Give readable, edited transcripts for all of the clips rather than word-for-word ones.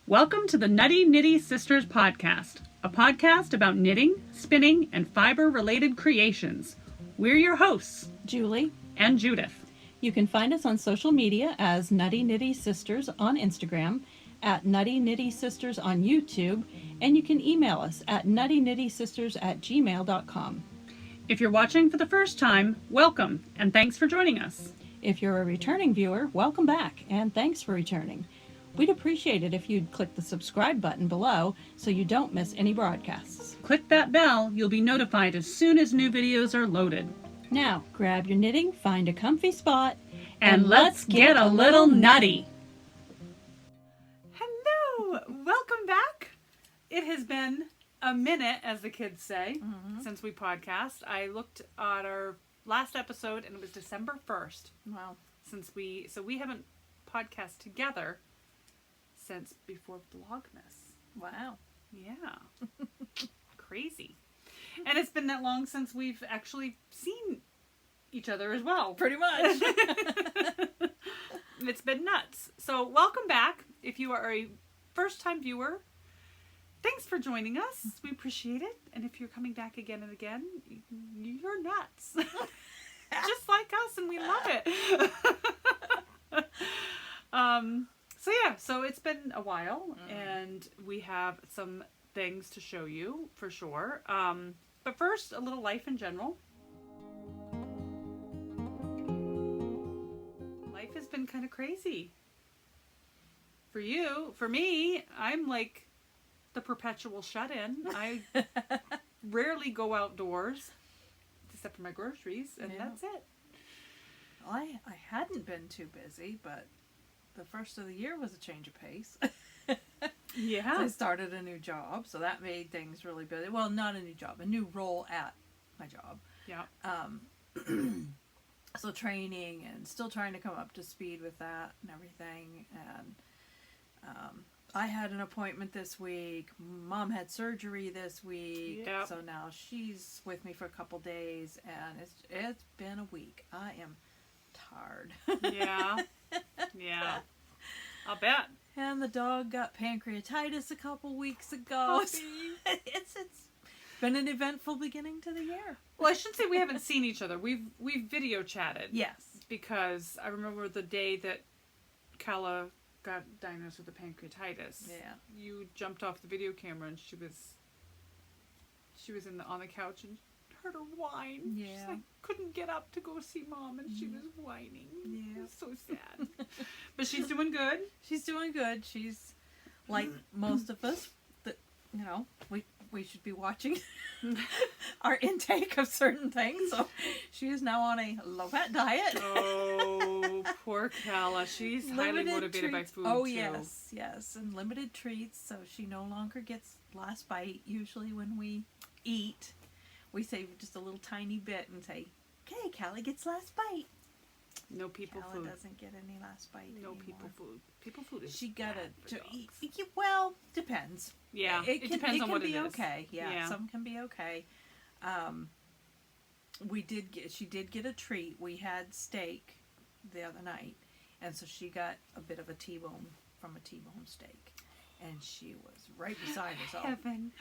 Welcome to the Nutty Nitty Sisters podcast, a podcast about knitting, spinning, and fiber-related creations. We're your hosts, Julie and Judith. You can find us on social media as Nutty Nitty Sisters on Instagram, at Nutty Nitty Sisters on YouTube, and you can email us at nuttynittysisters@gmail.com. If you're watching for the first time, welcome, and thanks for joining us. If you're a returning viewer, welcome back, and thanks for returning. We'd appreciate it if you'd click the subscribe button below so you don't miss any broadcasts. Click that bell, you'll be notified as soon as new videos are loaded. Now, grab your knitting, find a comfy spot, And let's get a little nutty. Hello, welcome back. It has been a minute, as the kids say, since we podcast. I looked at our last episode and it was December 1st. Wow. So we haven't podcast together since before Vlogmas. Wow. Yeah. Crazy. And it's been that long since we've actually seen each other as well. Pretty much. It's been nuts. So welcome back. If you are a first-time viewer, thanks for joining us. We appreciate it. And if you're coming back again and again, you're nuts. Just like us, and we love it. So it's been a while, and we have some things to show you for sure. But first, a little life in general. Life has been kind of crazy. For you, for me, I'm like the perpetual shut-in. I rarely go outdoors, except for my groceries, and that's it. I hadn't been too busy, but the first of the year was a change of pace. Yeah. I started a new job, so that made things really busy. Well, not a new job, a new role at my job. Yeah. So training and still trying to come up to speed with that and everything. And I had an appointment this week. Mom had surgery this week. Yep. So now she's with me for a couple days, and it's been a week. I am tired. Yeah. Yeah. I'll bet. And the dog got pancreatitis a couple weeks ago. So it's been an eventful beginning to the year. Well, I shouldn't say we haven't seen each other. We've video chatted. Yes. Because I remember the day that Kala got diagnosed with the pancreatitis. Yeah. You jumped off the video camera and she was on the couch and heard her whine. Yeah. She's like, couldn't get up to go see Mom and she was whining. Yeah. It was so sad. But she's doing good. She's doing good. She's like most of us that, we should be watching our intake of certain things. So she is now on a low-fat diet. Oh, poor Kala. She's highly motivated by food, Oh, too. yes. And limited treats, so she no longer gets last bite. Usually when we eat, we save just a little tiny bit and say, okay, Callie gets last bite. No people Kala food. doesn't get any last bite No anymore. people food. People food is She got bad to for eat. dogs. Well, depends. Yeah, it depends on what it is. It can be okay. Yeah, some can be okay. She did get a treat. We had steak the other night, and so she got a bit of a T-bone from a T-bone steak, and she was right beside herself. Heaven.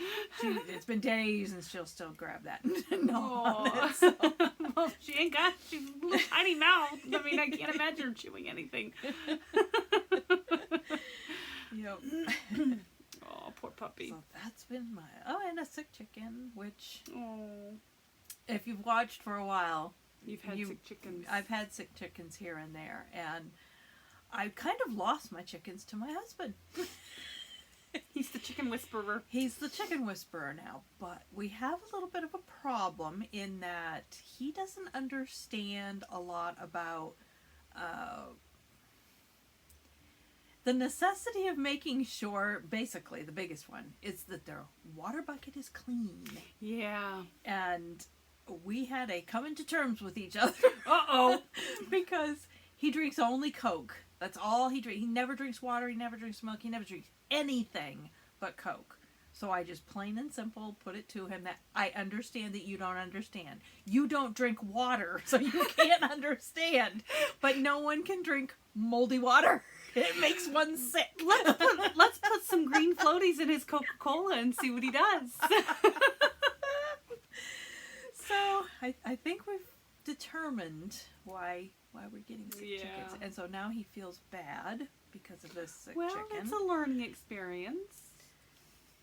It's been days, and she'll still grab that and gnaw on Aw. it. So. Well, she's a little tiny mouth. I mean, I can't imagine her chewing anything. Yep. Oh, poor puppy. So that's been and a sick chicken, which Oh, if you've watched for a while, you've had sick chickens. I've had sick chickens here and there, and I kind of lost my chickens to my husband. He's the chicken whisperer. He's the chicken whisperer now, but we have a little bit of a problem in that he doesn't understand a lot about the necessity of making sure, basically the biggest one, is that their water bucket is clean. Yeah. And we had a coming to terms with each other. Uh-oh. Because he drinks only Coke. That's all he drinks. He never drinks water. He never drinks milk. He never drinks anything but Coke. So I just plain and simple put it to him that I understand that you don't understand. You don't drink water, so you can't understand. But no one can drink moldy water. It makes one sick. Let's put some floaties in his Coca-Cola and see what he does. So I think we've determined why we're getting sick Yeah. chickens, and so now he feels bad because of this sick Well, chicken. it's a learning experience.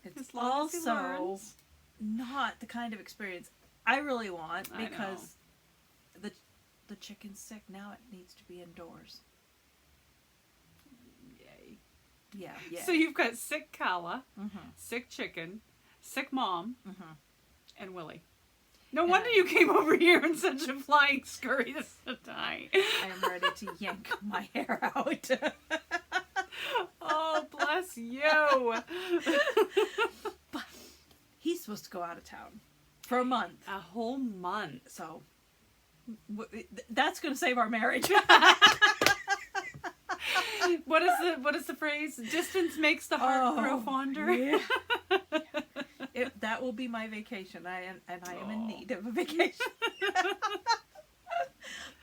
It's as long as he also learns. not the kind of experience I really want I know. because the chicken's sick. Now it needs to be indoors. Yay. Yeah. So you've got sick Kala, Mm-hmm. sick chicken, sick mom, Mm-hmm. and Willie. No wonder you came over here in such a flying scurry this time. I am ready to yank my hair out. Oh, bless you. But he's supposed to go out of town for a month. A whole month. So that's going to save our marriage. What is the phrase? Distance makes the heart grow fonder. Yeah. That will be my vacation. I am in need of a vacation.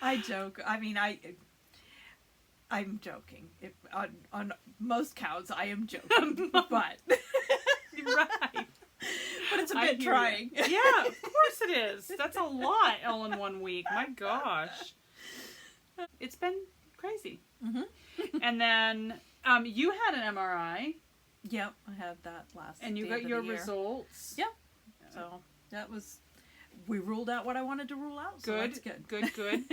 I joke. I mean, I'm joking. On most counts, I am joking. But Right. but it's a I bit hear trying. you. Yeah, of course it is. That's a lot all in one week. My gosh. It's been crazy. Mhm. And then you had an MRI Yep, I had that last. and you the got end of your the year. results. Yep. So that was. We ruled out what I wanted to rule out. So Good, that's good.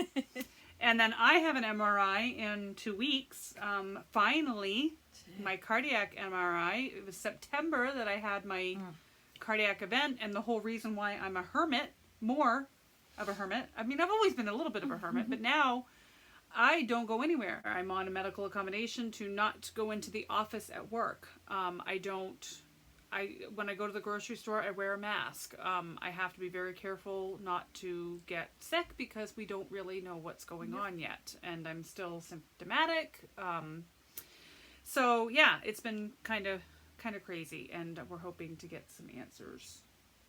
And then I have an MRI in 2 weeks. Finally, my cardiac MRI. It was September that I had my cardiac event, and the whole reason why I'm a hermit, more of a hermit. I mean, I've always been a little bit of a hermit, but now I don't go anywhere. I'm on a medical accommodation to not go into the office at work. When I go to the grocery store, I wear a mask. I have to be very careful not to get sick because we don't really know what's going on yet. And I'm still symptomatic. So yeah, it's been kind of crazy, and we're hoping to get some answers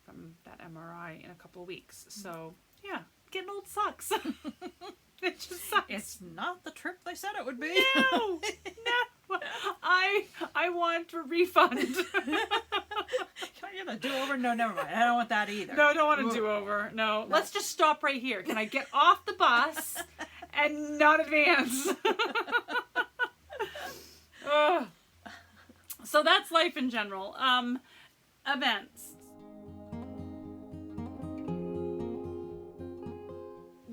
from that MRI in a couple of weeks. So yeah, getting old sucks. It just sucks. It's not the trip they said it would be. No. I want a refund. Can I get a do-over? No, never mind. I don't want that either. No, I don't want to do over. No. Let's just stop right here. Can I get off the bus and not advance? Ugh. So that's life in general. Events.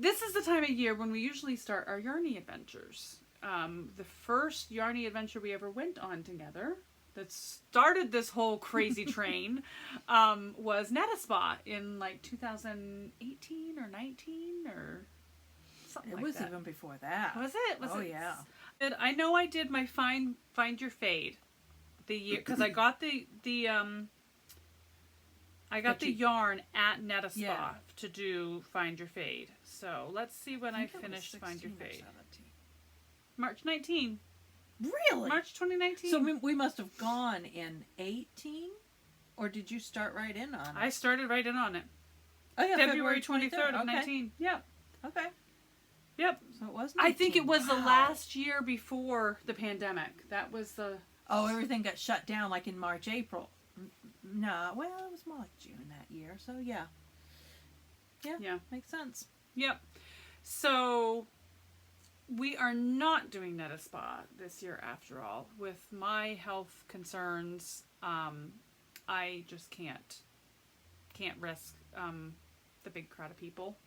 This is the time of year when we usually start our Yarny adventures. The first Yarny adventure we ever went on together that started this whole crazy train was Netaspa in like 2018 or 19 or something like that. It was even before that. Was it? Was Oh, it? yeah. I know I did my Find Your Fade the year because I got the yarn at Netaspa to do Find Your Fade. So let's see when I finished Find Your Fade. March 19. Really? March 2019. So we must have gone in 18? Or did you start right in on it? I started right in on it. Oh, yeah, February 23rd of okay. 19. Yep. Okay. Yep. So it was 19. I think it was the Wow. last year before the pandemic. That was the... Oh, everything got shut down like in March, April. No, well, it was more like June that year. So, yeah. Yeah. Makes sense. Yep. So we are not doing Netaspa this year after all. With my health concerns, I just can't risk the big crowd of people.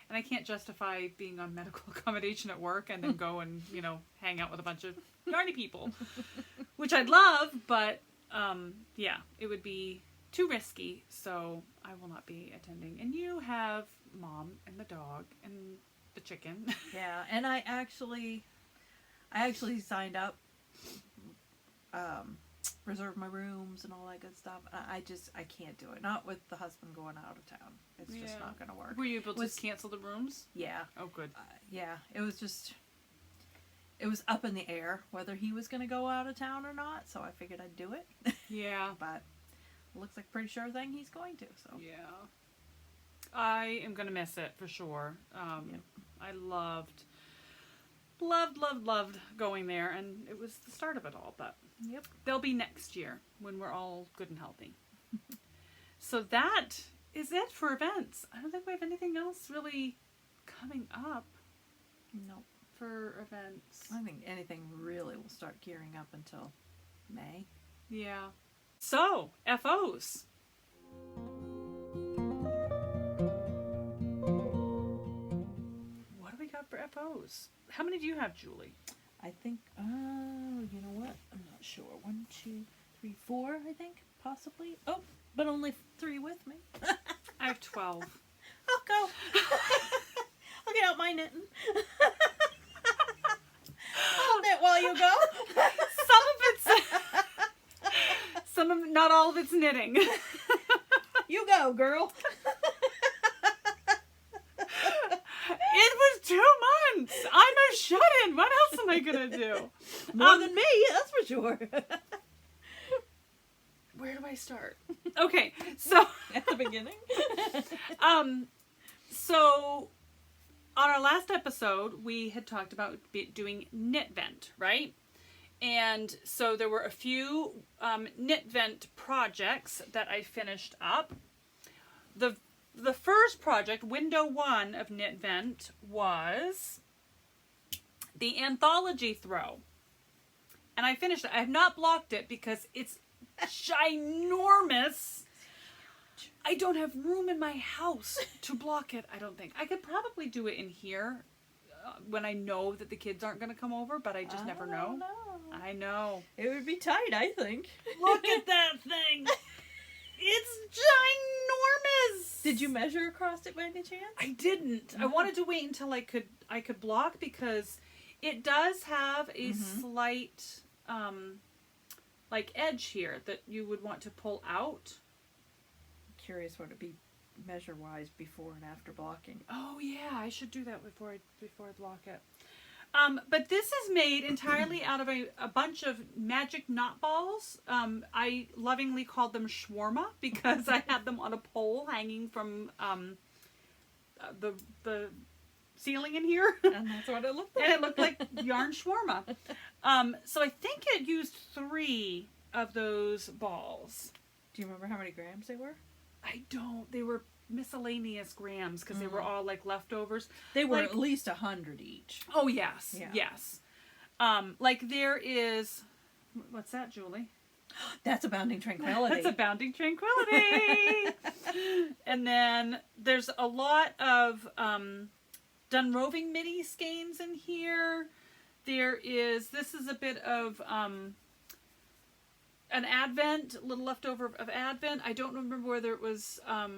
And I can't justify being on medical accommodation at work and then go and, hang out with a bunch of yarny people. Which I'd love, but yeah, it would be too risky, so I will not be attending. And you have Mom and the dog and the chicken. Yeah, and I actually signed up, reserved my rooms and all that good stuff. I can't do it. Not with the husband going out of town. It's just not going to work. Were you able to cancel the rooms? Yeah. Oh, good. Yeah, it was up in the air whether he was going to go out of town or not, so I figured I'd do it. Yeah. But it looks like a pretty sure thing he's going to, so. Yeah. I am going to miss it for sure. I loved loved going there, and it was the start of it all, but Yep. they'll be next year when we're all good and healthy. So that is it for events. I don't think we have anything else really coming up Nope. for events. I don't think anything really will start gearing up until May. Yeah. So, FOs. What do we got for FOs? How many do you have, Julie? I think, you know what? I'm not sure. 1, 2, 3, 4, I think, possibly. Oh, but only 3 with me. I have 12. I'll go. I'll get out my knitting. I'll knit while you go. Not all of it's knitting. You go, girl. It was 2 months. I'm a shut-in. What else am I going to do? More than me, that's for sure. Where do I start? Okay, so At the beginning. So on our last episode, we had talked about doing knit vent, right? And so there were a few knit vent projects that I finished up. The first project, window 1 of knit vent, was the Anthology Throw. And I finished it. I have not blocked it because it's ginormous. I don't have room in my house to block it, I don't think. I could probably do it in here when I know that the kids aren't going to come over, but I just never know. No. I know. It would be tight, I think. Look at that thing. It's ginormous. Did you measure across it by any chance? I didn't. I wanted to wait until I could block because it does have a slight like edge here that you would want to pull out. I'm curious what it'd be measure-wise before and after blocking. Oh yeah, I should do that before I block it. But this is made entirely out of a bunch of magic knot balls. I lovingly called them shawarma because I had them on a pole hanging from the ceiling in here. And that's what it looked like. And it looked like yarn shawarma. So I think it used 3 of those balls. Do you remember how many grams they were? I don't. They were miscellaneous grams because they were all like leftovers. They were Like- at least 100 each. Oh yes, Yeah. yes. Like there is, what's that, Julie? That's Abounding Tranquility. That's Abounding Tranquility. And then there's a lot of done roving mini skeins in here. This is a bit of an Advent, a little leftover of Advent. I don't remember whether it was a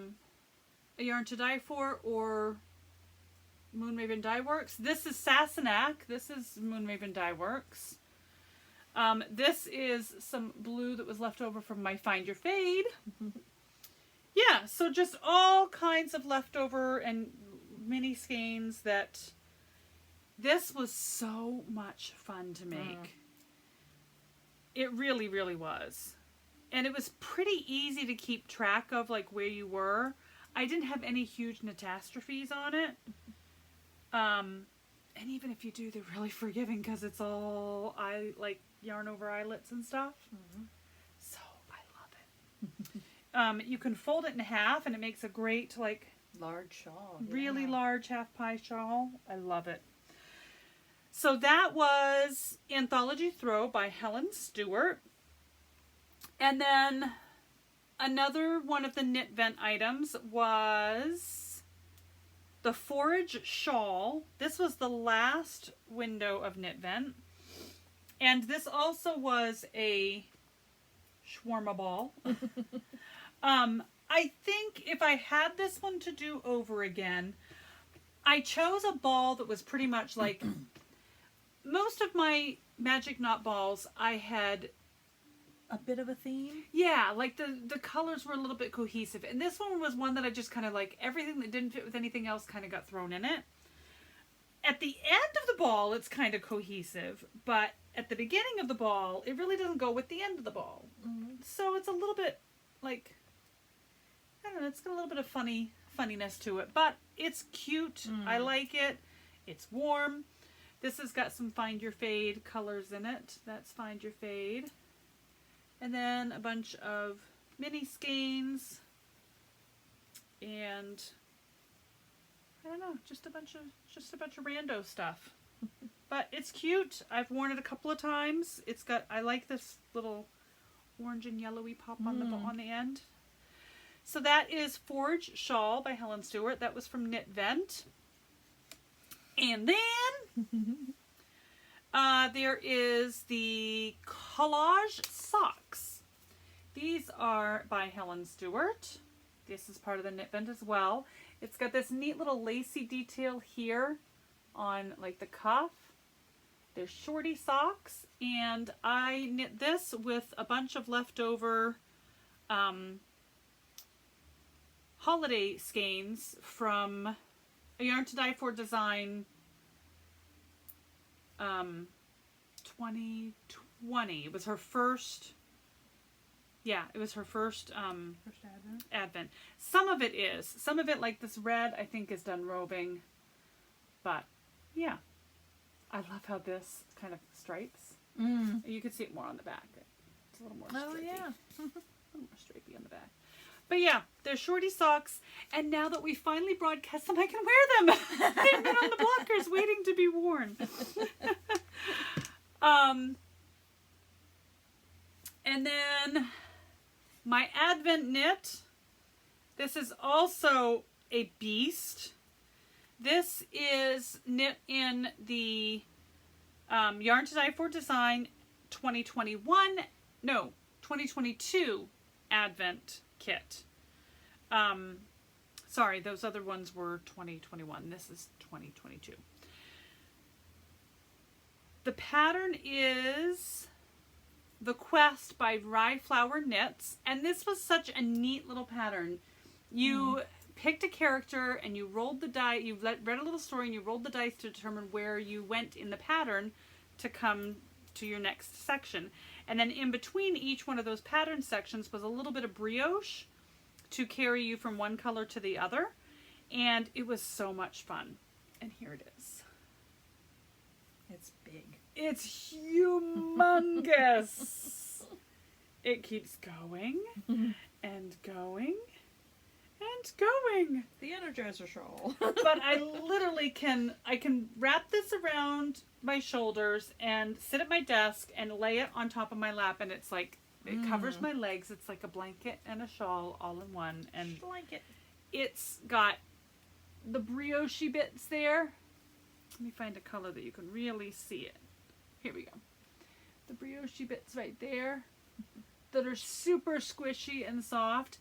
Yarn to Die For or Moonraven Dye Works. This is Sassenach. This is Moonraven Dye Works. This is some blue that was left over from my Find Your Fade. Yeah, so just all kinds of leftover and mini skeins that this was so much fun to make. It really, really was. And it was pretty easy to keep track of, like, where you were. I didn't have any huge catastrophes on it. And even if you do, they're really forgiving because it's all yarn over eyelets and stuff. So I love it. You can fold it in half and it makes a great, like, Large shawl. really yeah. large half pie shawl. I love it. So that was Anthology Throw by Helen Stewart. And then another one of the knit vent items was the Forage Shawl. This was the last window of knit vent. And this also was a shawarma ball. I think if I had this one to do over again, I chose a ball that was pretty much like most of my magic knot balls. I had A bit of a theme. yeah, like the colors were a little bit cohesive, and this one was one that I just kind of like everything that didn't fit with anything else kind of got thrown in it. At the end of the ball, it's kind of cohesive, but at the beginning of the ball, it really doesn't go with the end of the ball. So it's a little bit like, I don't know, it's got a little bit of funniness to it, but it's cute. I like it. It's warm. This has got some Find Your Fade colors in it. That's Find Your Fade. And then a bunch of mini skeins. And I don't know, just a bunch of rando stuff. But it's cute. I've worn it a couple of times. It's got, I like this little orange and yellowy pop on the end. So that is Forage Shawl by Helen Stewart. That was from Knit Vent. And then there is the Collage Socks. These are by Helen Stewart. This is part of the Knit Vent as well. It's got this neat little lacy detail here on like the cuff. They're shorty socks, and I knit this with a bunch of leftover holiday skeins from A Yarn to Die For Design 2020. It was her first, it was her first advent. Some of it is. Some of it, like this red, I think is done roving. But, yeah. I love how this kind of stripes. You can see it more on the back. It's a little more stripy. Oh, yeah. A little more stripy on the back. But yeah, they're shorty socks. And now that we finally broadcast them, I can wear them. They've been on the blockers waiting to be worn. And then my Advent knit. This is also a beast. This is knit in the Yarn to Die For Design 2022 Advent kit. Sorry, those other ones were 2021. This is 2022. The pattern is The Quest by Rye Flower Knits, and this was such a neat little pattern. You picked a character and you rolled the die, you read a little story and you rolled the dice to determine where you went in the pattern to come to your next section. And then in between each one of those pattern sections was a little bit of brioche to carry you from one color to the other. And it was so much fun. And here it is. It's big. It's humongous. It keeps going and going and going. The Energizer shawl. But I literally I can wrap this around my shoulders and sit at my desk and lay it on top of my lap, and it's like, it covers my legs. It's like a blanket and a shawl all in one. And blanket. It's got the brioche bits there. Let me find a color that you can really see it. Here we go. The brioche bits right there that are super squishy and soft.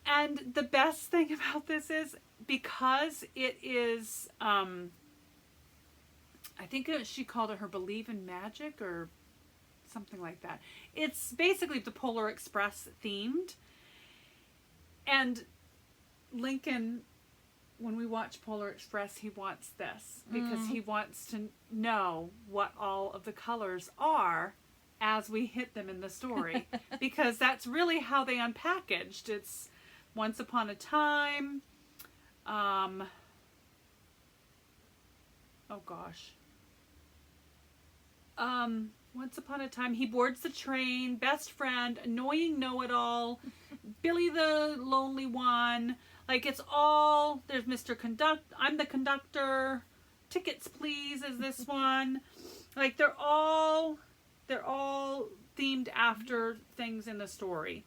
And the best thing about this is, because it is, I think she called it her Believe in Magic or something like that. It's basically the Polar Express themed. And Lincoln, when we watch Polar Express, he wants this because he wants to know what all of the colors are as we hit them in the story. Because that's really how they unpackaged. It's Once Upon a Time. Oh gosh. Once Upon a Time, He Boards the Train, Best Friend, Annoying Know-It-All, Billy the Lonely One. Like, it's all, there's Mr. I'm the Conductor, Tickets Please is this one. Like, they're all themed after things in the story.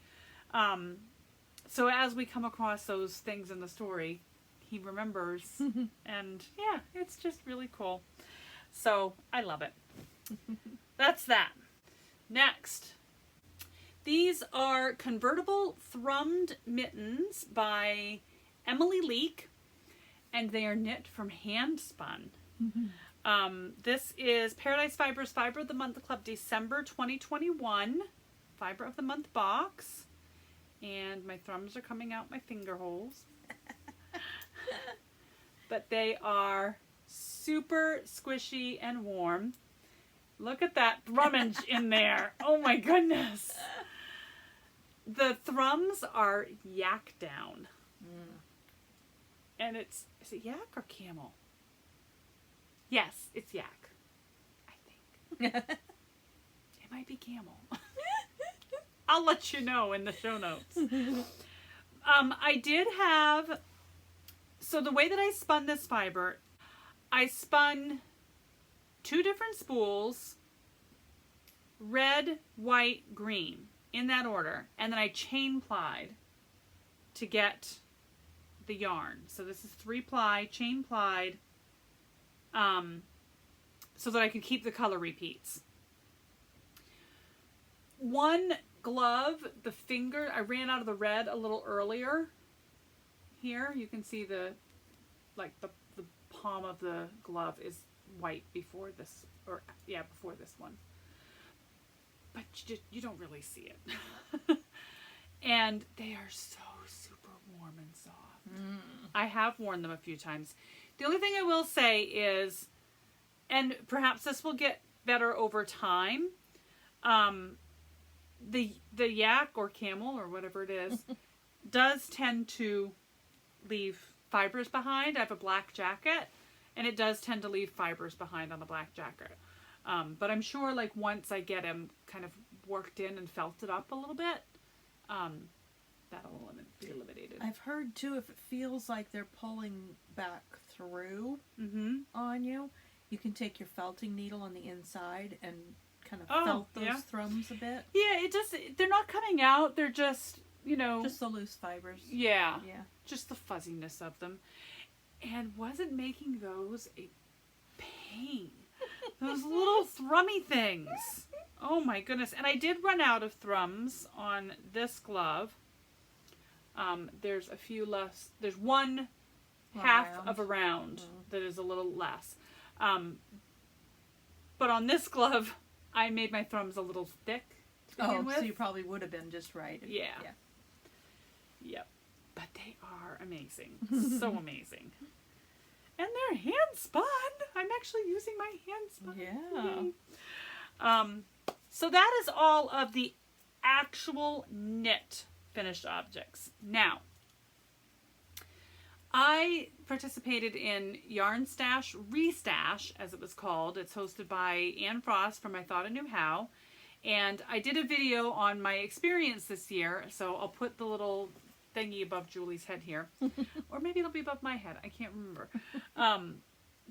So as we come across those things in the story, he remembers. And yeah, it's just really cool. So I love it. That's that. Next. These are Convertible Thrummed Mittens by Emily Leek. And they are knit from hand spun. This is Paradise Fibers Fiber of the Month Club December 2021 Fiber of the Month box. And my thrums are coming out my finger holes. But they are super squishy and warm. Look at that thrummage in there. Oh my goodness. The thrums are yak down. And is it yak or camel? Yes, it's yak. I think. It might be camel. I'll let you know in the show notes. I did have... So the way that I spun this fiber, I spun 2 different spools, red, white, green, in that order. And then I chain plied to get the yarn. So this is 3-ply, chain plied, so that I could keep the color repeats. One glove, the finger, I ran out of the red a little earlier. Here you can see the palm of the glove is white before this, before this one. But you don't really see it. And they are so super warm and soft. I have worn them a few times. The only thing I will say is, and perhaps this will get better over time, the yak or camel or whatever it is does tend to leave fibers behind. I have a black jacket, and it does tend to leave fibers behind on the black jacket. But I'm sure like once I get him kind of worked in and felted up a little bit, that'll be eliminated. I've heard too, if it feels like they're pulling back through on you, you can take your felting needle on the inside and kind of felt those thrums a bit. Yeah, it just, they're not coming out. They're just, just the loose fibers. Yeah. Just the fuzziness of them. And wasn't making those a pain. Those little thrummy things. Oh my goodness. And I did run out of thrums on this glove. There's a few less. There's one half of a round that is a little less. But on this glove, I made my thrums a little thick to begin with. So you probably would have been just right. Yeah. Yep. But they are amazing. So amazing. And they're hand spun. I'm actually using my hand spun. Yeah. So that is all of the actual knit finished objects. Now, I participated in YSRestash, as it was called. It's hosted by Anne Frost from I Thought I Knew How. And I did a video on my experience this year, so I'll put the little thingy above Julie's head here. Or maybe it'll be above my head. I can't remember.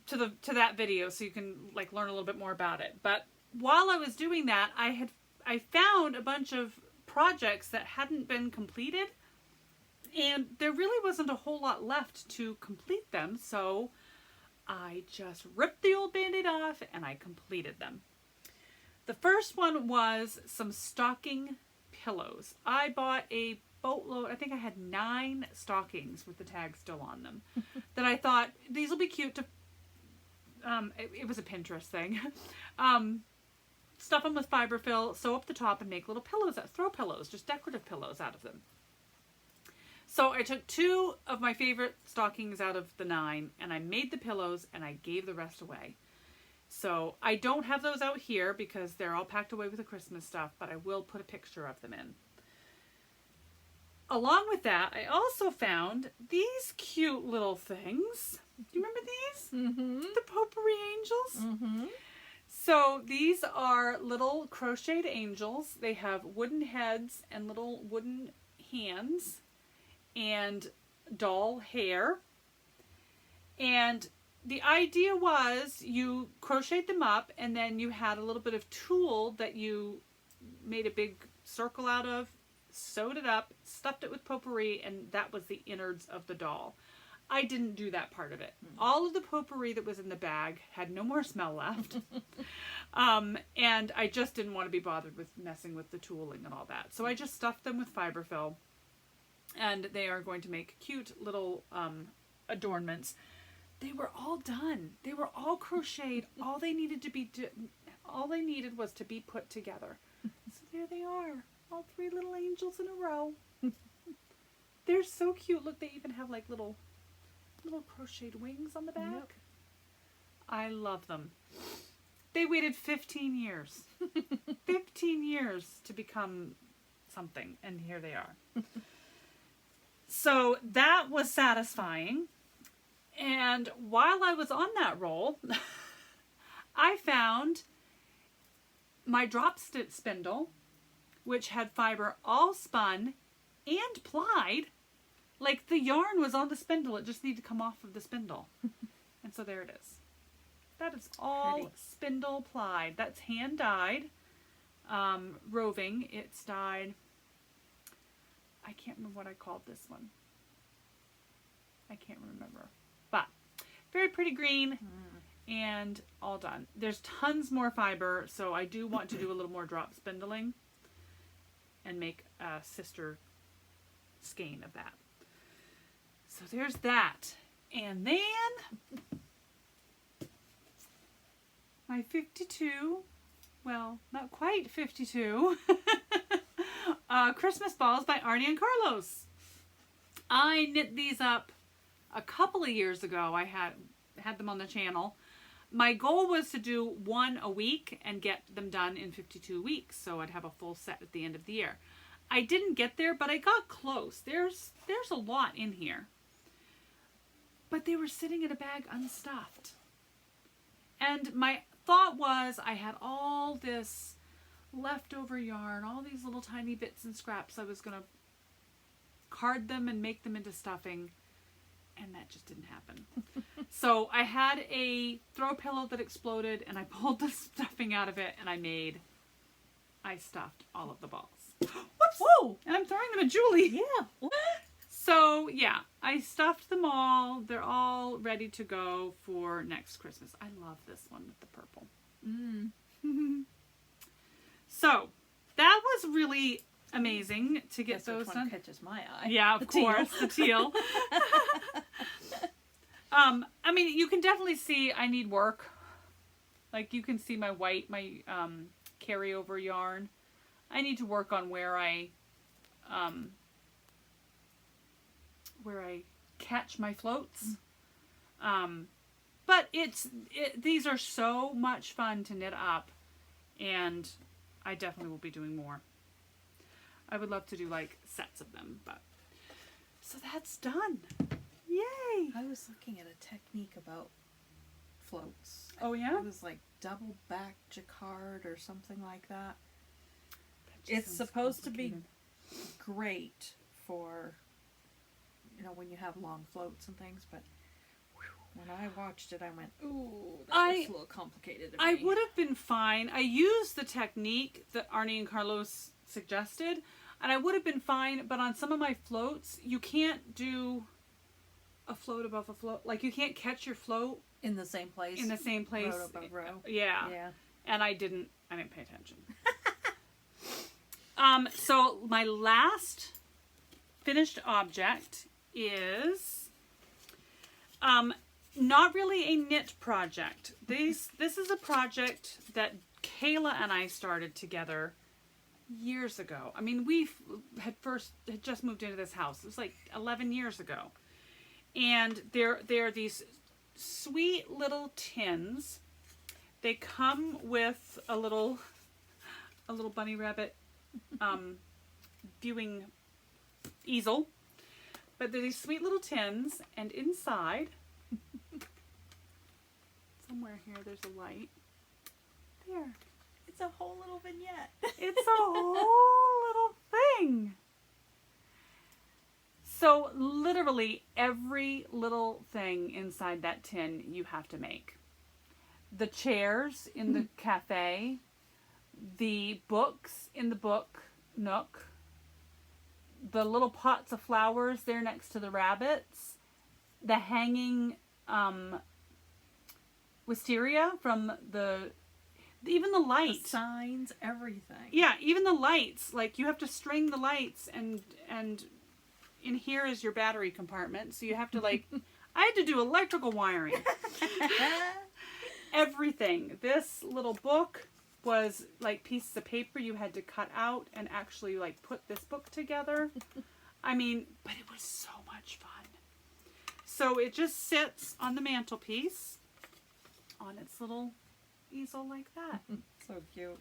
To that video, so you can like learn a little bit more about it. But while I was doing that, I found a bunch of projects that hadn't been completed, and there really wasn't a whole lot left to complete them, so I just ripped the old band-aid off and I completed them. The first one was some stocking pillows. I bought a boatload. I think I had 9 stockings with the tag still on them that I thought these will be cute to it was a Pinterest thing. Stuff them with fiberfill, sew up the top, and make little pillows, throw pillows, just decorative pillows out of them. So I took 2 of my favorite stockings out of the 9, and I made the pillows, and I gave the rest away. So I don't have those out here because they're all packed away with the Christmas stuff, but I will put a picture of them in. Along with that, I also found these cute little things. Do you remember these? The potpourri angels? So these are little crocheted angels. They have wooden heads and little wooden hands and doll hair. And the idea was you crocheted them up, and then you had a little bit of tulle that you made a big circle out of, sewed it up, stuffed it with potpourri, and that was the innards of the doll. I didn't do that part of it. All of the potpourri that was in the bag had no more smell left. And I just didn't want to be bothered with messing with the tooling and all that. So I just stuffed them with fiberfill, and they are going to make cute little adornments. They were all done. They were all crocheted. All they needed was to be put together. So there they are. All 3 little angels in a row. They're so cute. Look, they even have like little crocheted wings on the back. Yep. I love them. They waited 15 years. 15 years to become something, and here they are. So that was satisfying. And while I was on that roll, I found my drop spindle, which had fiber all spun and plied. Like the yarn was on the spindle, it just needed to come off of the spindle. And so there it is. That is all Pretty. spindle plied. That's hand dyed roving. It's dyed, I can't remember what I called this one. I can't remember. But very pretty green and all done. There's tons more fiber, so I do want to do a little more drop spindling and make a sister skein of that. So there's that. And then my 52, well, not quite 52, Christmas balls by Arnie and Carlos. I knit these up a couple of years ago. I had them on the channel. My goal was to do one a week and get them done in 52 weeks, so I'd have a full set at the end of the year. I didn't get there, but I got close. There's a lot in here. But they were sitting in a bag unstuffed. And my thought was I had all this leftover yarn, all these little tiny bits and scraps. I was going to card them and make them into stuffing. And that just didn't happen. So I had a throw pillow that exploded and I pulled the stuffing out of it and I stuffed all of the balls. Whoops! Whoa! And I'm throwing them at Julie. Yeah. So yeah, I stuffed them all. They're all ready to go for next Christmas. I love this one with the purple. So that was really amazing to get Guess those which done. one catches my eye. Yeah, of The teal. course, the teal. I mean, you can definitely see I need work. Like you can see my white, my carryover yarn. I need to work on where I catch my floats. But these are so much fun to knit up, and I definitely will be doing more. I would love to do like sets of them, but so that's done. Yay! I was looking at a technique about floats. Oh yeah? It was like double back jacquard or something like that. That just It's sounds supposed to be complicated. great for, when you have long floats and things, but when I watched it, I went, ooh, that was a little complicated. I would have been fine. I used the technique that Arnie and Carlos suggested, and I would have been fine, but on some of my floats, you can't do a float above a float. Like, you can't catch your float in the same place. in the same place. Row above row. Yeah. Yeah. And I didn't pay attention. So my last finished object is not really a knit project. This is a project that Kayla and I started together years ago. I mean, we had just moved into this house. It was like 11 years ago. And there are these sweet little tins. They come with a little bunny rabbit viewing easel. But they're these sweet little tins, and inside, somewhere here, there's a light. There. It's a whole little vignette. It's a whole little thing. So literally every little thing inside that tin you have to make. The chairs in the cafe, the books in the book nook, the little pots of flowers there next to the rabbits, the hanging wisteria from even the light. The signs, everything. Yeah, even the lights. Like, you have to string the lights, and in here is your battery compartment, so you have to, like, I had to do electrical wiring. Everything. This little book was, like, pieces of paper you had to cut out and actually, like, put this book together. I mean, but it was so much fun. So it just sits on the mantelpiece on its little easel like that. So cute.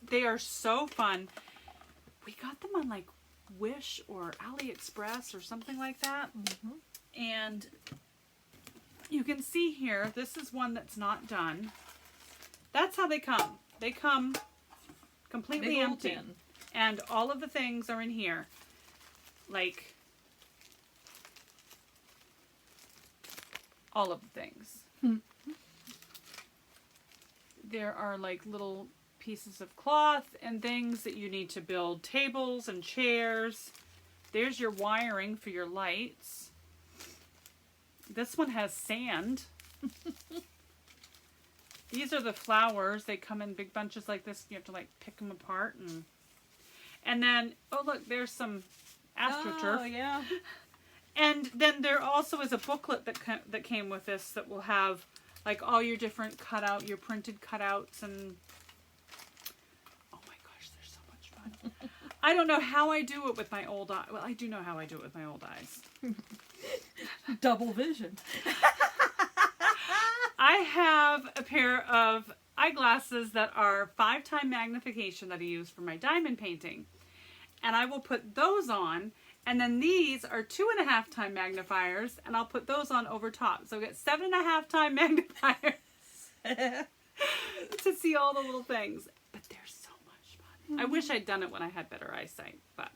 They are so fun. We got them on like Wish or AliExpress or something like that. And you can see here, this is one that's not done. That's how they come. They come completely Big old empty. tin. And all of the things are in here. Like, all of the things. There are like little pieces of cloth and things that you need to build tables and chairs. There's your wiring for your lights. This one has sand. These are the flowers. They come in big bunches like this. You have to like pick them apart. And then, oh look, there's some AstroTurf. Oh, yeah. And then there also is a booklet that came with this that will have like all your different your printed cutouts, and oh my gosh, they're so much fun. I don't know how I do it with my old eye. Well, I do know how I do it with my old eyes. Double vision. I have a pair of eyeglasses that are 5x magnification that I use for my diamond painting. And I will put those on. And then these are 2.5x magnifiers, and I'll put those on over top. So I get 7.5x magnifiers to see all the little things. But they're so much fun. I wish I'd done it when I had better eyesight, but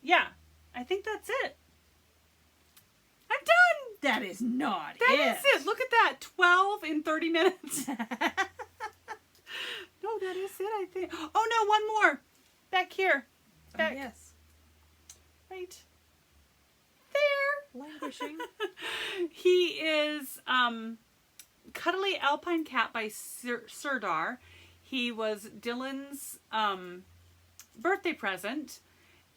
yeah, I think that's it. I'm done. That is not That is it. Look at that, 12 in 30 minutes. No, that is it, I think. Oh no, one more. Back here. Back. Oh, yes. Right there. Languishing. He is Cuddly Alpine Cat by Serdar. He was Dylan's birthday present.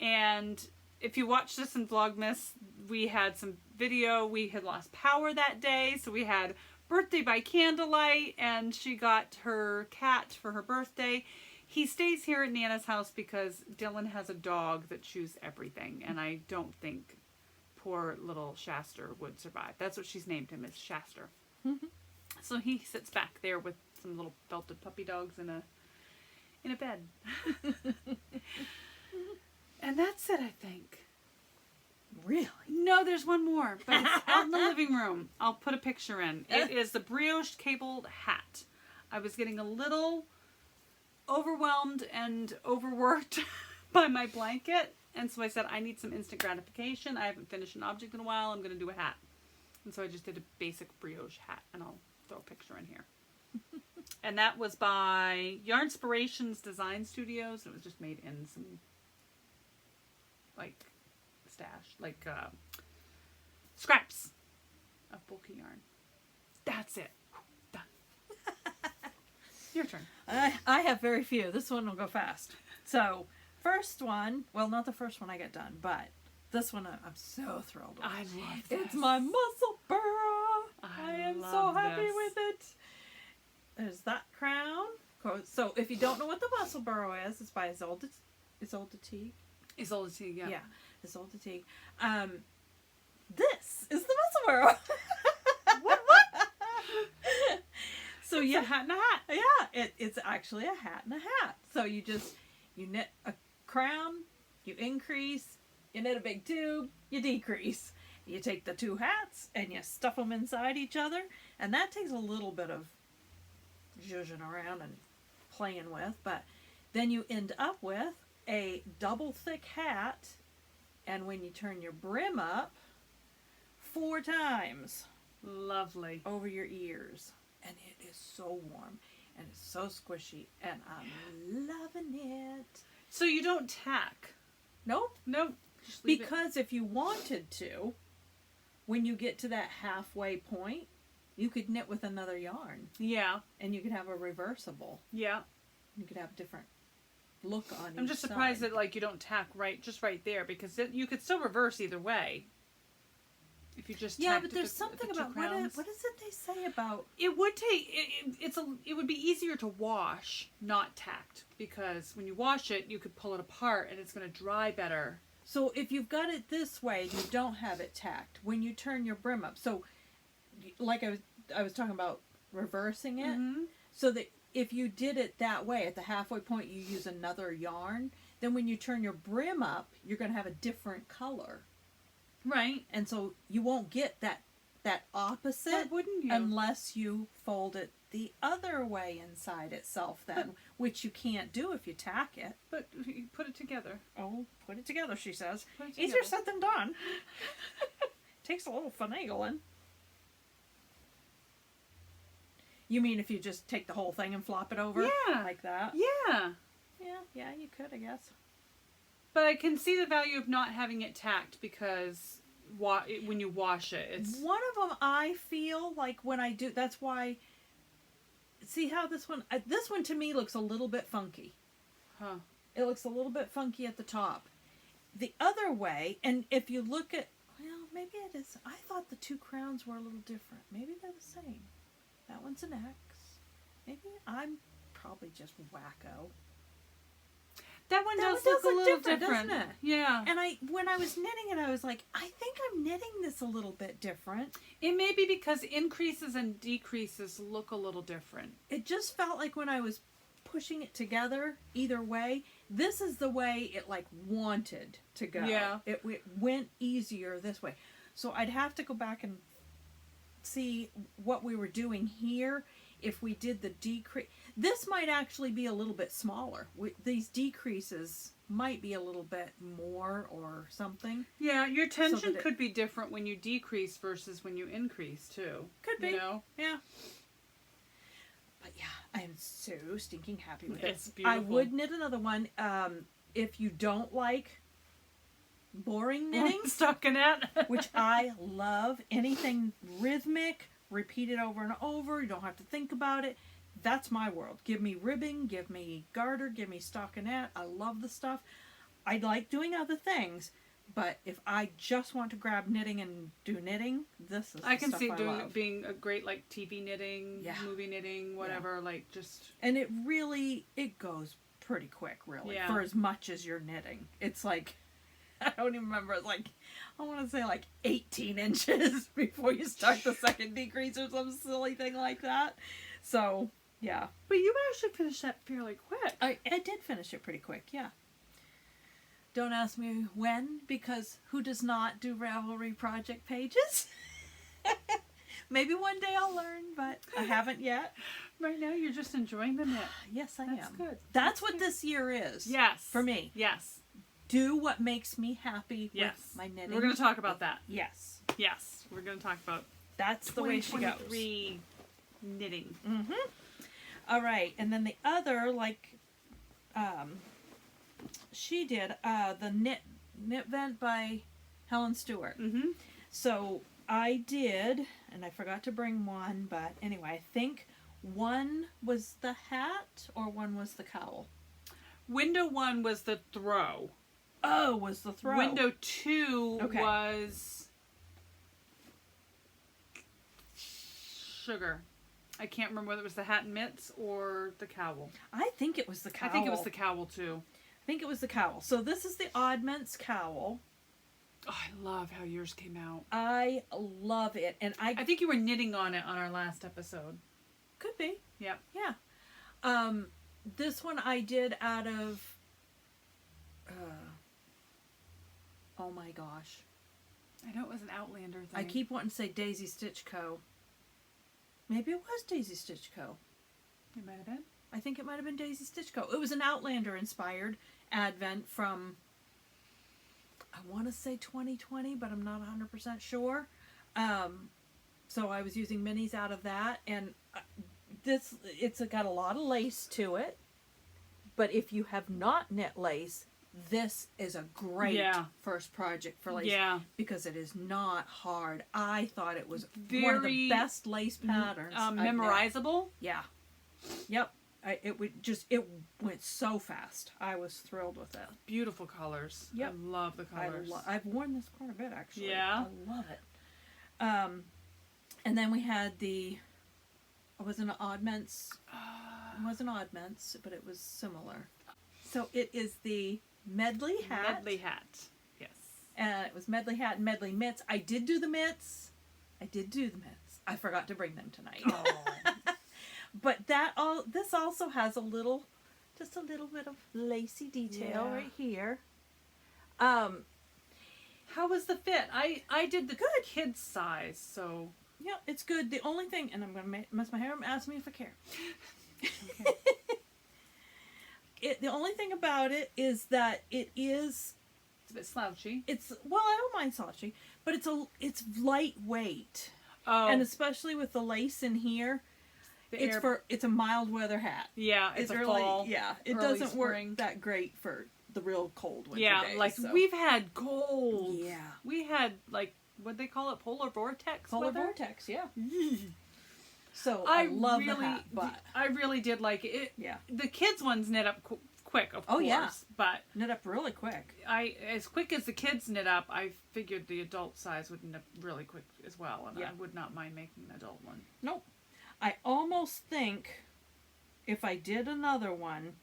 And if you watch this in Vlogmas, we had some video. We had lost power that day. So we had birthday by candlelight. And she got her cat for her birthday. He stays here at Nana's house because Dylan has a dog that chews everything. And I don't think poor little Shaster would survive. That's what she's named him, is Shaster. So he sits back there with some little belted puppy dogs in a bed. And that's it, I think. Really? No, there's one more, but it's out in the living room. I'll put a picture in. It is the Brioche Cables Hat. I was getting a little overwhelmed and overworked by my blanket, and so I said I need some instant gratification. I haven't finished an object in a while. I'm going to do a hat. And so I just did a basic brioche hat, and I'll throw a picture in here. And that was by Yarnspirations Design Studios. It was just made in some like stash, like scraps of bulky yarn. That's it. Done. Your turn. I have very few. This one will go fast. So, first one, well, not the first one I get done, but this one I'm so thrilled with. I love this. It's my muscle burrow. I am so happy with it. There's that crown. So, if you don't know what the muscle burrow is, it's by Isolde Teague. Isolde Teague, yeah. Yeah, Isolde Teague. This is the muscle burrow. What? So It's yeah, a hat and a hat. yeah, it's actually a hat and a hat. So you knit a crown, you increase, you knit a big tube, you decrease. You take the two hats and you stuff them inside each other, and that takes a little bit of zhuzhing around and playing with, but then you end up with a double thick hat, and when you turn your brim up 4 times Lovely. over your ears, and it is so warm and it's so squishy, and I'm loving it. So you don't tack? Nope. Nope. Just leave it. Because if you wanted to, when you get to that halfway point, you could knit with another yarn, Yeah. and you could have a reversible. Yeah. You could have a different look on I'm each just surprised side. that like you don't tack just right there, because you could still reverse either way. If you just Yeah, tacked but at there's the something two about crowns. what is it they say about? It would take it would be easier to wash not tacked, because when you wash it you could pull it apart and it's going to dry better. So if you've got it this way, you don't have it tacked. When you turn your brim up, so like I was talking about reversing it, Mhm. so that if you did it that way at the halfway point, you use another yarn. Then when you turn your brim up, you're going to have a different color. Right. And so you won't get that that opposite. Why wouldn't you? Unless you fold it the other way inside itself then, which you can't do if you tack it. But you put it together. Oh, put it together, she says. Put it Easier together. said than done. Takes a little finagling. You mean if you just take the whole thing and flop it over? Yeah. Like that? Yeah. Yeah, you could, I guess. But I can see the value of not having it tacked because when you wash it, it's... One of them I feel like when I do, that's why, see how this one to me looks a little bit funky. Huh. It looks a little bit funky at the top. The other way, and if you look at, well, maybe it is, I thought the two crowns were a little different. Maybe they're the same. That one's an X. Maybe I'm probably just wacko. That one That does one look does a look little different, different. doesn't it? Yeah. And when I was knitting it, I was like, I think I'm knitting this a little bit different. It may be because increases and decreases look a little different. It just felt like when I was pushing it together, either way, this is the way it like wanted to go. Yeah. It went easier this way. So I'd have to go back and see what we were doing here. If we did the decrease, this might actually be a little bit smaller. These decreases might be a little bit more or something. Yeah, your tension that could be different when you decrease versus when you increase too. Could be. You know? Yeah. But yeah, I am so stinking happy with It's it. beautiful. I would knit another one. If you don't like boring knitting, Stockinette. which I love, anything rhythmic, repeat it over and over, you don't have to think about it. That's my world. Give me ribbing, give me garter, give me stockinette. I love the stuff. I like doing other things, but if I just want to grab knitting and do knitting, this is I the can stuff see I doing love. it being a great like TV knitting, Yeah. movie knitting, whatever. Like just And it goes pretty quick, really, Yeah. for as much as you're knitting. It's like, I don't even remember, it's like, I want to say like 18 inches before you start the second decrease or some silly thing like that. So, yeah. But you actually finished that fairly quick. I did finish it pretty quick, yeah. Don't ask me when, because who does not do Ravelry project pages? Maybe one day I'll learn, but I haven't yet. Right now you're just enjoying the knit. Yes, I That's am. good. That's what this year is. Yes. For me. Yes. Do what makes me happy Yes. with my knitting. We're going to talk about that. Yes. Yes. We're going to talk about That's the way she goes. 2023 knitting. Mm-hmm. All right. And then the other, like, she did the knit vent by Helen Stewart. Mm-hmm. So I did, and I forgot to bring one, but anyway, I think one was the hat or one was the cowl. Window 1 was the throw. Oh, was the throw. Window 2 Okay. was sugar. I can't remember whether it was the hat and mitts or the cowl. I think it was the cowl. I think it was the cowl too. I think it was the cowl. So this is the Oddments cowl. Oh, I love how yours came out. I love it, and I I think you were knitting on it on our last episode. could be. Yep. Yeah. This one I did out of. Oh my gosh! I know it was an Outlander thing. I keep wanting to say Daisy Stitch Co. Maybe it was Daisy Stitch Co. It might have been. I think it might have been Daisy Stitch Co. It was an Outlander inspired advent from, I want to say 2020, but I'm not 100% sure. So I was using minis out of that, and it's got a lot of lace to it. But if you have not knit lace, this is a great first project for lace. Yeah. Because it is not hard. I thought it was one of the best lace patterns. I've knit. Memorizable. Yeah. Yep. It went so fast. I was thrilled with it. Beautiful colors. Yep. I love the colors. I've worn this quite a bit, actually. Yeah. I love it. And then we had it wasn't Oddments. It wasn't Oddments, but it was similar. So it is the Medley hat. Medley hat. Yes. And it was Medley hat and Medley mitts. I did do the mitts. I forgot to bring them tonight. Oh. But this also has just a little bit of lacy detail right here. How was the fit? I did the kids size, so Yeah, it's good. The only thing, and I'm going to mess my hair, ask me if I care. okay. The only thing about it is that it's It's a bit slouchy. well, I don't mind slouchy, but it's lightweight. Oh, And especially with the lace in here, it's a mild weather hat. Yeah, it's a really, fall. Yeah, it early doesn't spring. work that great for the real cold winter Yeah, days. like so. we've had cold. Yeah. We had like what they call it, polar vortex. Polar weather? vortex, yeah. So I love really, the hat, but I really did like it. yeah, The kids ones knit up quick, of Oh, course. yeah. But knit up really quick. as quick as the kids knit up, I figured the adult size would knit up really quick as well, and Yeah. I would not mind making an adult one. Nope. I almost think if I did another one,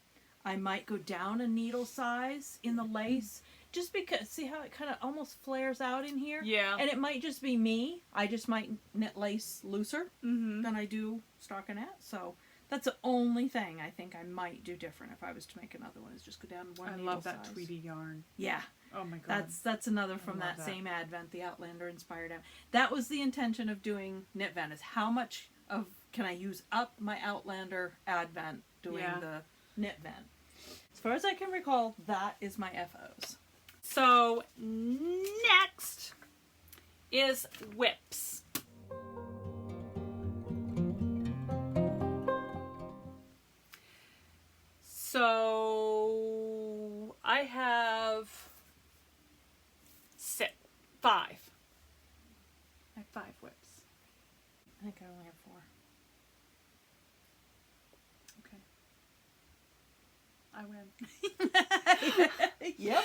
I might go down a needle size in the lace, just because, see how it kind of almost flares out in here? Yeah. And it might just be me. I just might knit lace looser Mm-hmm. than I do stockinette. So that's the only thing I think I might do different if I was to make another one, is just go down one I needle love that size. Tweety yarn. Yeah. Oh my god. That's another from love that that. same advent, the Outlander inspired advent. That was the intention of doing Knit Vent, is how much of can I use up my Outlander advent doing Yeah. the Knit Vent. As far as I can recall, that is my FOs. So next is whips. So I have 5. I have 5 whips. I think I only have 4. Okay. I win. Yep.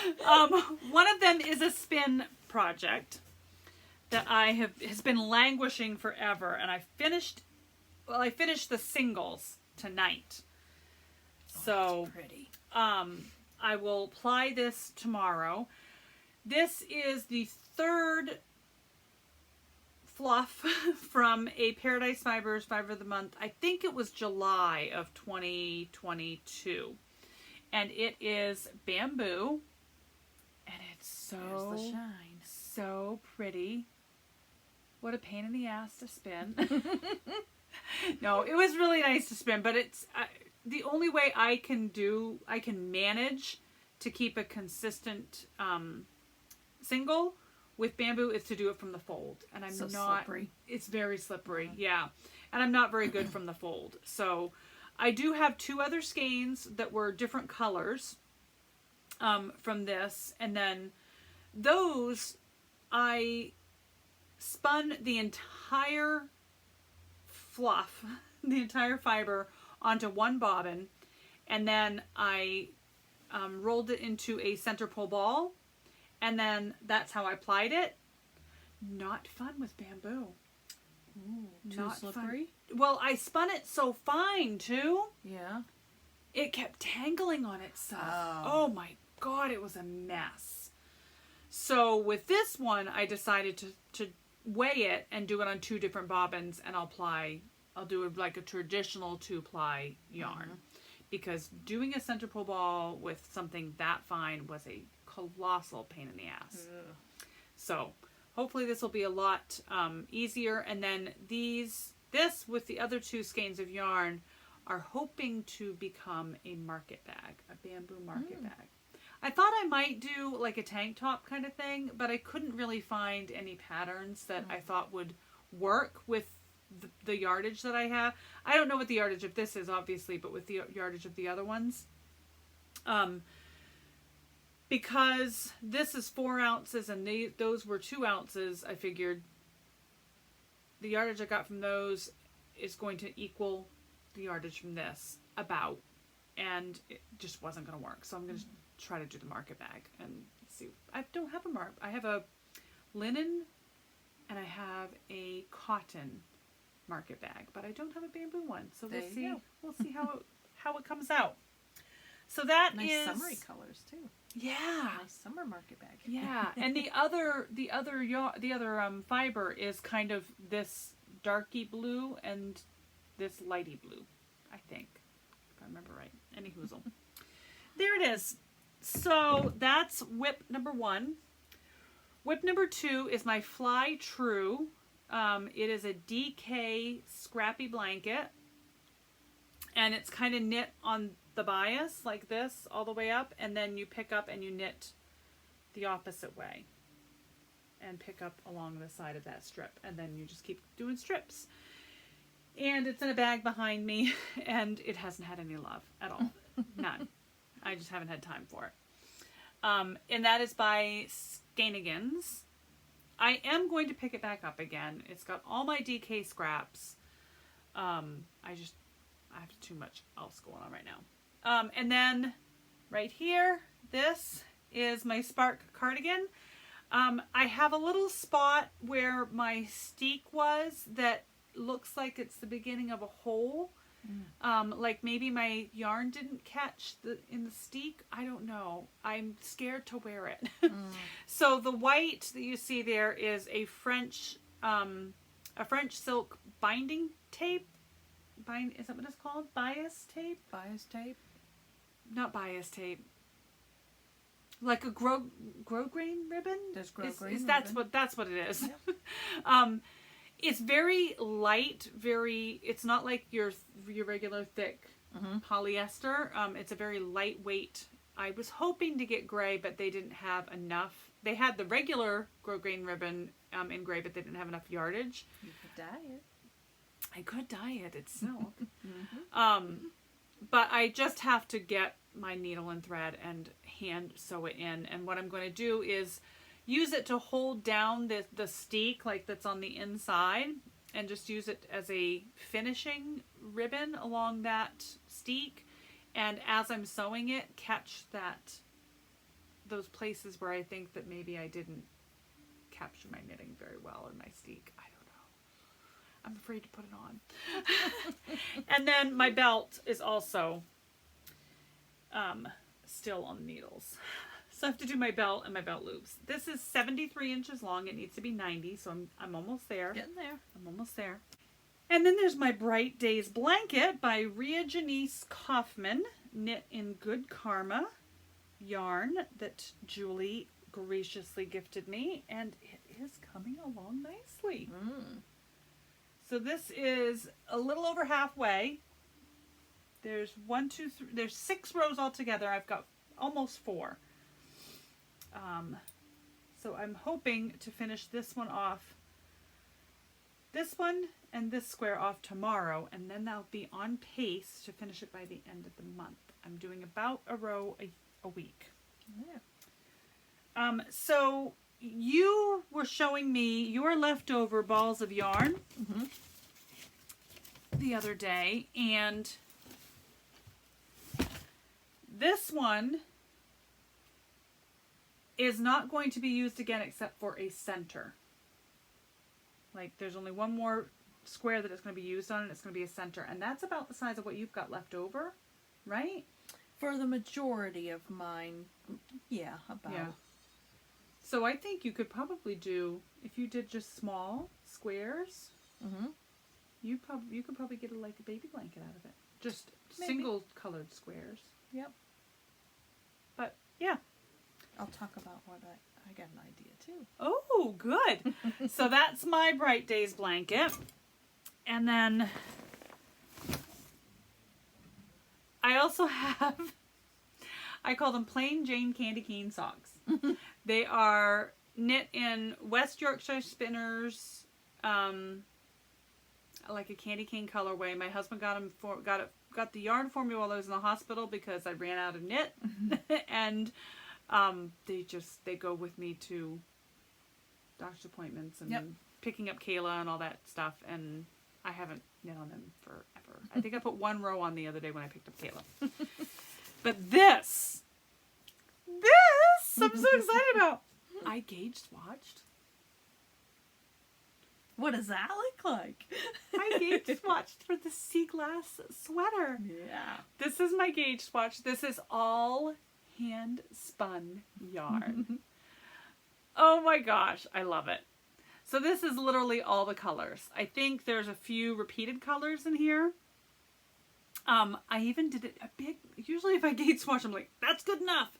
One of them is a spin project that has been languishing forever, and I finished the singles tonight. So Pretty. I will ply this tomorrow. This is the 3rd fluff from a Paradise Fibers Fiber of the Month. I think it was July of 2022. And it is bamboo. And it's There's the shine. so pretty. What a pain in the ass to spin. No, it was really nice to spin, but it's the only way I can manage to keep a consistent single with bamboo is to do it from the fold, and I'm So not. slippery. It's very slippery, yeah, and I'm not very good from the fold. So I do have 2 other skeins that were different colors from this, and then those I spun the entire fluff, the entire fiber onto one bobbin, and then I rolled it into a center pole ball, and then that's how I plied it. Not fun with bamboo. Ooh, too Not slippery? fun. Well, I spun it so fine too. Yeah. It kept tangling on itself. Oh. Oh my god, it was a mess. So with this one, I decided to weigh it and do it on 2 different bobbins, and I'll do it like a traditional 2-ply yarn. Because doing a center pole ball with something that fine was a colossal pain in the ass. Ugh. So hopefully this will be a lot easier. And then this with the other 2 skeins of yarn are hoping to become a market bag, a bamboo market bag. I thought I might do like a tank top kind of thing, but I couldn't really find any patterns that I thought would work with the yardage that I have. I don't know what the yardage of this is, obviously, but with the yardage of the other ones. Because this is 4 ounces and those were 2 ounces, I figured the yardage I got from those is going to equal the yardage from this, about. And it just wasn't going to work. So I'm going to try to do the market bag and see. I don't have a mark. I have a linen and I have a cotton market bag, but I don't have a bamboo one. So There we'll you see. go. We'll see how it comes out. So that Nice is summery colors too. yeah. Nice summer market bag. Yeah, and the other fiber is kind of this darky blue and this lighty blue, I think, if I remember right. Any hoozle. There it is. So that's whip number 1. WIP number 2 is my Fly True. It is a DK scrappy blanket. And it's kind of knit on the bias like this all the way up. And then you pick up and you knit the opposite way. And pick up along the side of that strip. And then you just keep doing strips. And it's in a bag behind me. And it hasn't had any love at all. None. I just haven't had time for it. And that is by Skanigans. I am going to pick it back up again. It's got all my DK scraps. I have too much else going on right now. And then right here, this is my Spark cardigan. I have a little spot where my steek was that looks like it's the beginning of a hole. Like maybe my yarn didn't catch in the steek. I don't know. I'm scared to wear it. So the white that you see there is a French silk binding tape. Is that what it's called? Bias tape? Bias tape? Not bias tape. Like a grosgrain ribbon? There's grosgrain ribbon. That's what it is. Yep. It's very light, it's not like your regular thick polyester. It's a very lightweight. I was hoping to get gray, but they didn't have enough. They had the regular grosgrain ribbon in gray, but they didn't have enough yardage. You could dye it. I could dye it. It's silk. But I just have to get my needle and thread and hand sew it in. And what I'm going to do is use it to hold down the steek like that's on the inside, and just use it as a finishing ribbon along that steek. And as I'm sewing it, catch those places where I think that maybe I didn't capture my knitting very well in my steek. I don't know. I'm afraid to put it on. And then my belt is also still on the needles. So I have to do my belt and my belt loops. This is 73 inches long. It needs to be 90, so I'm almost there. Getting there. I'm almost there. And then there's my Bright Days blanket by Ria Janice Kaufman, knit in Good Karma yarn that Julie graciously gifted me, and it is coming along nicely. So this is a little over halfway. There's 1, 2, 3. There's 6 rows altogether. I've got almost 4. So I'm hoping to finish this one off, this one and this square off tomorrow, and then I'll be on pace to finish it by the end of the month. I'm doing about a row a week. Yeah. So you were showing me your leftover balls of yarn the other day, and this one is not going to be used again except for a center. Like there's only one more square that it's going to be used on, and it's going to be a center, and that's about the size of what you've got left over, right? For the majority of mine, yeah, about. Yeah. So I think you could probably do, if you did just small squares, you could probably get like a baby blanket out of it. Just Maybe. single colored squares. Yep. But yeah. I'll talk about what I got an idea too. Oh, good. So that's my Bright Days blanket. And then I also have, I call them plain Jane candy cane socks. They are knit in West Yorkshire spinners, like a candy cane colorway. My husband got the yarn for me while I was in the hospital because I ran out of knit. And they go with me to doctor's appointments and picking up Kayla and all that stuff, and I haven't knit on them forever. I think I put 1 row on the other day when I picked up Kayla. But this I'm so excited about. I gauge swatched. What does that look like? I gauge swatched for the Seaglass Sweater. Yeah. This is my gauge swatch. This is all hand spun yarn. Oh my gosh, I love it. So this is literally all the colors. I think there's a few repeated colors in here. I even did it a big, usually if I gauge swatch, I'm like, that's good enough.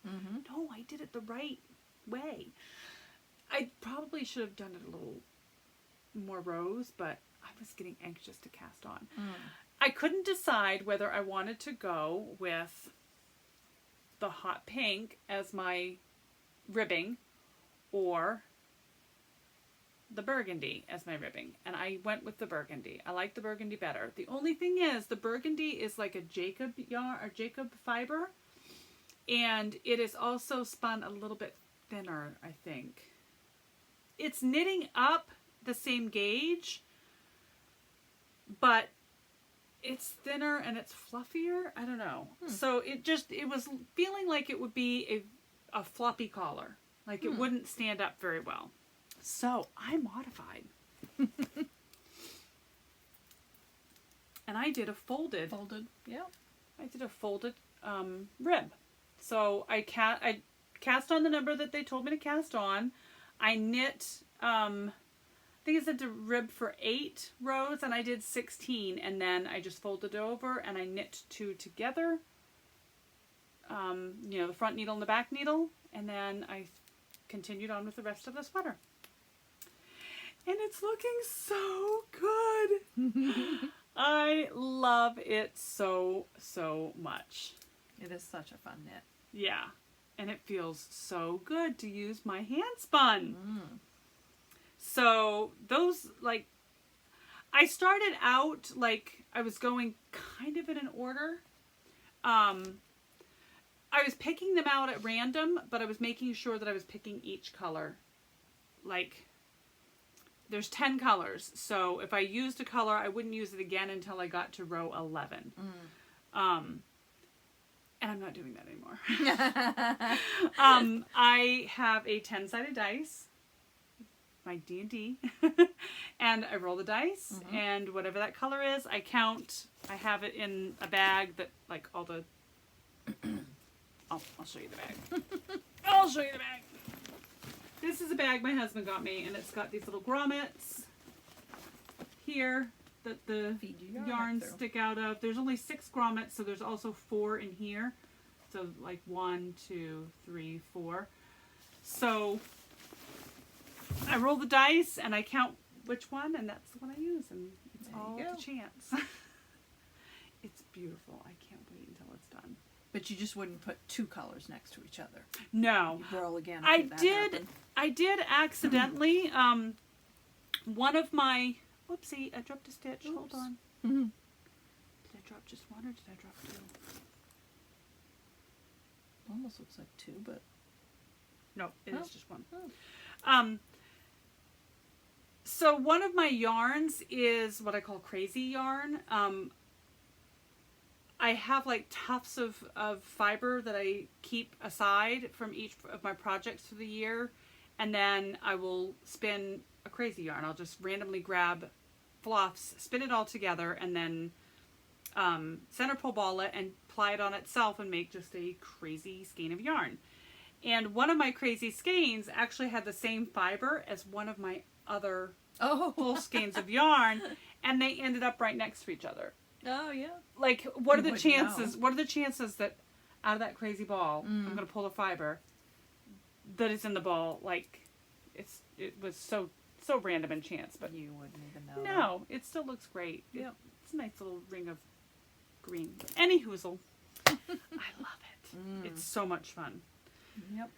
No, I did it the right way. I probably should have done it a little more rows, but I was getting anxious to cast on. I couldn't decide whether I wanted to go with the hot pink as my ribbing or the burgundy as my ribbing, and I went with the burgundy. I like the burgundy better. The only thing is the burgundy is like a Jacob yarn or Jacob fiber, and it is also spun a little bit thinner, I think. It's knitting up the same gauge, but it's thinner and it's fluffier. I don't know. So it was feeling like it would be a floppy collar. Like it wouldn't stand up very well. So I modified. And I did a folded. Yeah. I did a folded rib. So I cast on the number that they told me to cast on. I knit, I think I said to rib for 8 rows, and I did 16, and then I just folded it over and I knit 2 together. You know, the front needle and the back needle, and then I continued on with the rest of the sweater. And it's looking so good. I love it so, so much. It is such a fun knit. Yeah. And it feels so good to use my hand spun. So those, like, I started out, like, I was going kind of in an order. I was picking them out at random, but I was making sure that I was picking each color. Like, there's 10 colors, so if I used a color, I wouldn't use it again until I got to row 11. And I'm not doing that anymore. I have a 10-sided dice, my D&D, and I roll the dice, and whatever that color is, I count. I have it in a bag that, like, all the... I'll show you the bag. I'll show you the bag. This is a bag my husband got me, and it's got these little grommets here that the yarns stick out of. There's only 6 grommets, so there's also 4 in here. So like 1, 2, 3, 4. So I roll the dice and I count which one, and that's the one I use, and it's all to chance. It's beautiful. I can't wait until it's done. But you just wouldn't put 2 colors next to each other. No. You roll again. I did accidentally. One of my... Whoopsie, I dropped a stitch. Oops. Hold on. Did I drop just one or did I drop 2? Almost looks like 2, but... No, it is just 1. So one of my yarns is what I call crazy yarn. I have like tufts of fiber that I keep aside from each of my projects for the year, and then I will spin a crazy yarn. I'll just randomly grab fluffs, spin it all together, and then center pole ball it and ply it on itself and make just a crazy skein of yarn. And one of my crazy skeins actually had the same fiber as one of my other whole skeins of yarn, and they ended up right next to each other. Oh yeah. Like, what are the chances? What are the chances that out of that crazy ball, I'm gonna pull a fiber that is in the ball? Like, it was so random and chance, but you wouldn't even know. No, it still looks great. Yeah, it's a nice little ring of green. But any hoozle, I love it. It's so much fun. Yep.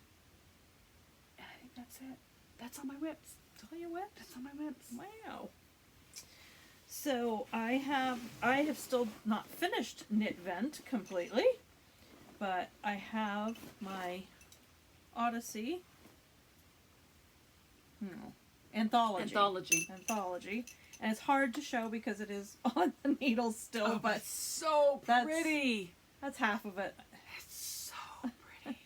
And I think that's it. That's all my whips. That's all your whips? That's all my whips. Wow. So I have still not finished Knit Vent completely, but I have my Odyssey Anthology, and it's hard to show because it is on the needle still, but it's so pretty. That's half of it. It's so pretty.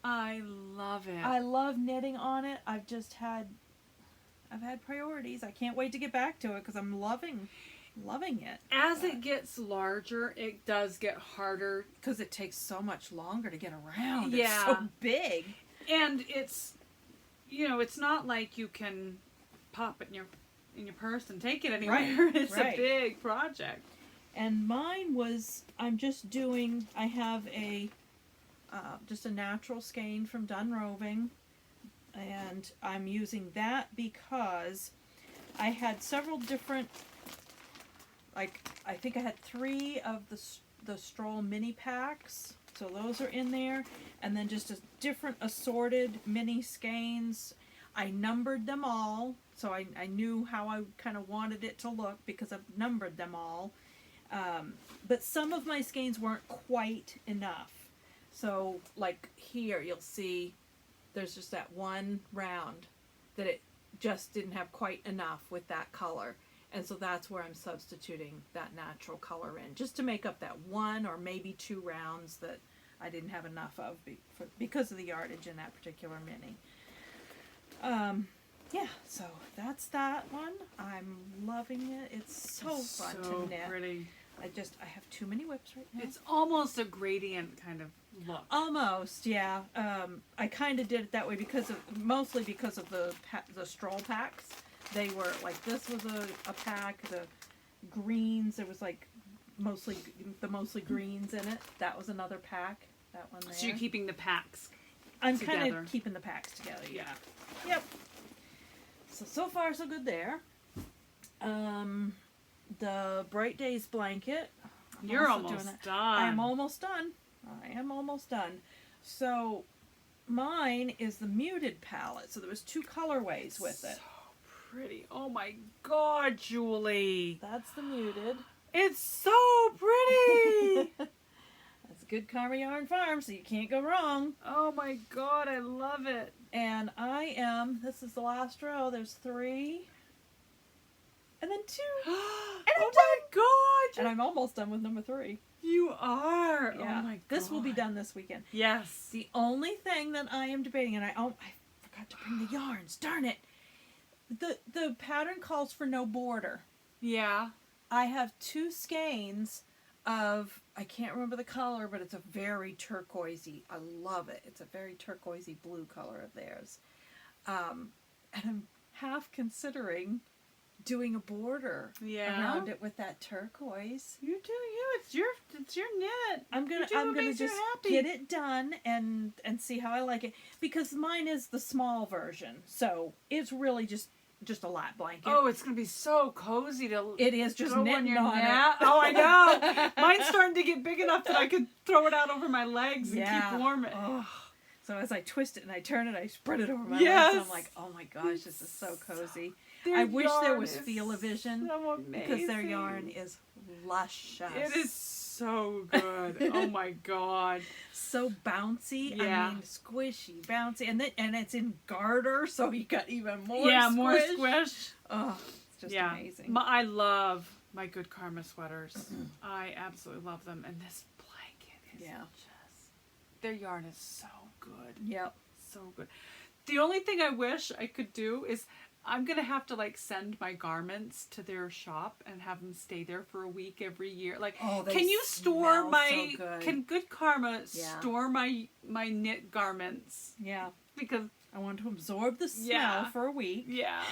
I love it. I love knitting on it. I've had priorities. I can't wait to get back to it because I'm loving it. As it gets larger, it does get harder because it takes so much longer to get around. Yeah. It's so big. And it's, it's not like you can pop it in your purse and take it anywhere. Right. It's a big project. And mine was, I have a just a natural skein from Done Roving. And I'm using that because I had several different, like, I think I had 3 of the Stroll mini packs. So those are in there. And then just a different assorted mini skeins. I numbered them all. So I knew how I kind of wanted it to look because I've numbered them all. But some of my skeins weren't quite enough. So, like here, you'll see there's just that one round that it just didn't have quite enough with that color. And so that's where I'm substituting that natural color in, just to make up that 1 or maybe 2 rounds that I didn't have enough of because of the yardage in that particular mini. Yeah, so that's that one. I'm loving it. It's so fun to knit. Pretty. I have too many whips right now. It's almost a gradient kind of look. Almost, yeah. I kind of did it that way mostly because of the Stroll packs. They were like, this was a pack. The greens, there was like mostly greens in it. That was another pack. That one there. So you're keeping the packs. I'm together. kind of keeping the packs together. Yeah. Yep. So far so good there. The Bright Days blanket. You're almost done. I'm almost done. I am almost done. So mine is the muted palette. So there was 2 colorways with it. So pretty. Oh my God, Julie. That's the muted. It's so pretty. That's good Karma Yarn Farm, so you can't go wrong. Oh my God, I love it. And this is the last row. There's 3. And then 2. Oh my God. And I'm almost done with number 3. You are. Yeah. Oh my God. This will be done this weekend. Yes. The only thing that I am debating, and I forgot to bring the yarns. Darn it. The pattern calls for no border. Yeah. I have 2 skeins of, I can't remember the color, but it's a very turquoisey. I love it. It's a very turquoisey blue color of theirs. And I'm half considering doing a border around it with that turquoise. You do you. It's your knit. I'm gonna just get it done and see how I like it, because mine is the small version, so it's really just a lap blanket. Oh, it's gonna be so cozy to. It is just knitting on it. Oh, I know. Mine's starting to get big enough that I could throw it out over my legs and keep warm. Oh. So as I twist it and I turn it, I spread it over my yes. legs. And I'm like, oh my gosh, this is so cozy. I wish there was Feel-O-Vision, so because their yarn is luscious. It is so good. Oh my God. So bouncy. Yeah. I mean, squishy, bouncy. And it's in garter, so you got even more squish. More squish. Oh, it's just amazing. I love my Good Karma sweaters. I absolutely love them. And this blanket is just... Their yarn is so good. Yep. So good. The only thing I wish I could do is... I'm going to have to send my garments to their shop and have them stay there for a week every year. Can you store my, can Good Karma store my knit garments? Yeah. Because I want to absorb the smell for a week. Yeah.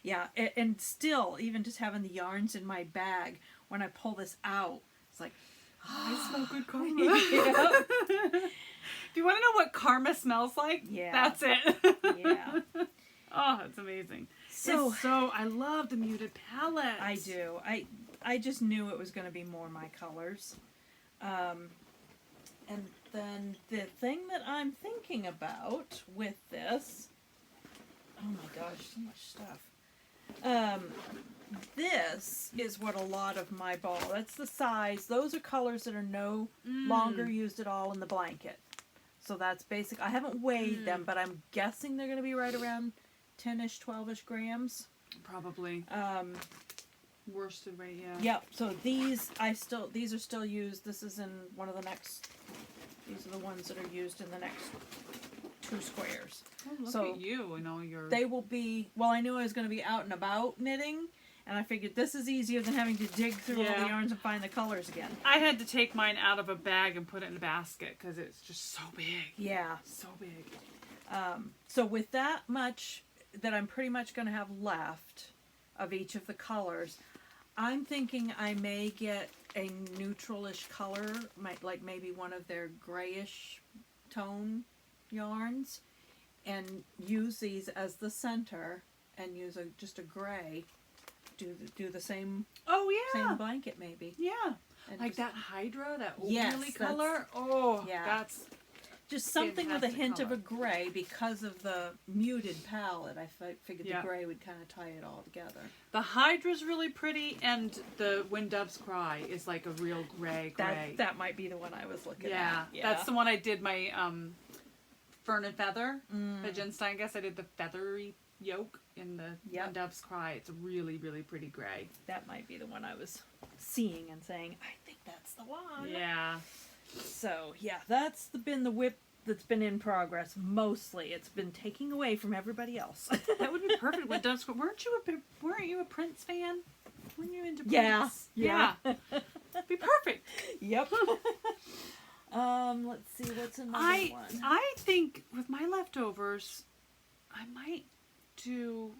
Yeah. And still, even just having the yarns in my bag, when I pull this out, it's like, I smell Good Karma. If you want to know what Karma smells like, that's it. Yeah. Oh, it's amazing. So I love the muted palette. I do. I just knew it was going to be more my colors. And then the thing that I'm thinking about with this, oh my gosh, so much stuff. This is what a lot of my ball, that's the size. Those are colors that are no longer used at all in the blanket. So that's basic. I haven't weighed them, but I'm guessing they're going to be right around 10-ish, 12-ish grams. Probably. Worsted weight, yeah. Yep. So these are still used. This is in one of the next. These are the ones that are used in the next 2 squares. Oh, look at you and all your. They will be. Well, I knew I was going to be out and about knitting, and I figured this is easier than having to dig through all the yarns and find the colors again. I had to take mine out of a bag and put it in a basket because it's just so big. Yeah. So big. So with that much that I'm pretty much going to have left of each of the colors, I'm thinking I may get a neutralish color, maybe one of their grayish tone yarns, and use these as the center and use just a gray. Do the same same blanket maybe. Yeah. And Like just, that Hydra, that Yes, oatmeal color. yeah. That's just something with a fantastic hint color. of a gray because of the muted palette. I figured Yeah. the gray would kind of tie it all together. the Hydra's really pretty, and the When Doves Cry is like a real gray. That might be the one I was looking Yeah, at. that's the one I did my Fern and Feather Mm. by Jen Steinguess. I did the feathery yoke in the Yep. When Doves Cry. It's a really, really pretty gray. That might be the one I was seeing and saying, I think that's the one. Yeah. So, yeah, that's been the whip that's been in progress mostly. It's been taking away from everybody else. That would be perfect. When Doves Cry. Weren't you a Prince fan? Weren't you into Prince? Yeah. Yeah. Be perfect. Yep. Let's see, what's another one? I think with my leftovers, I might do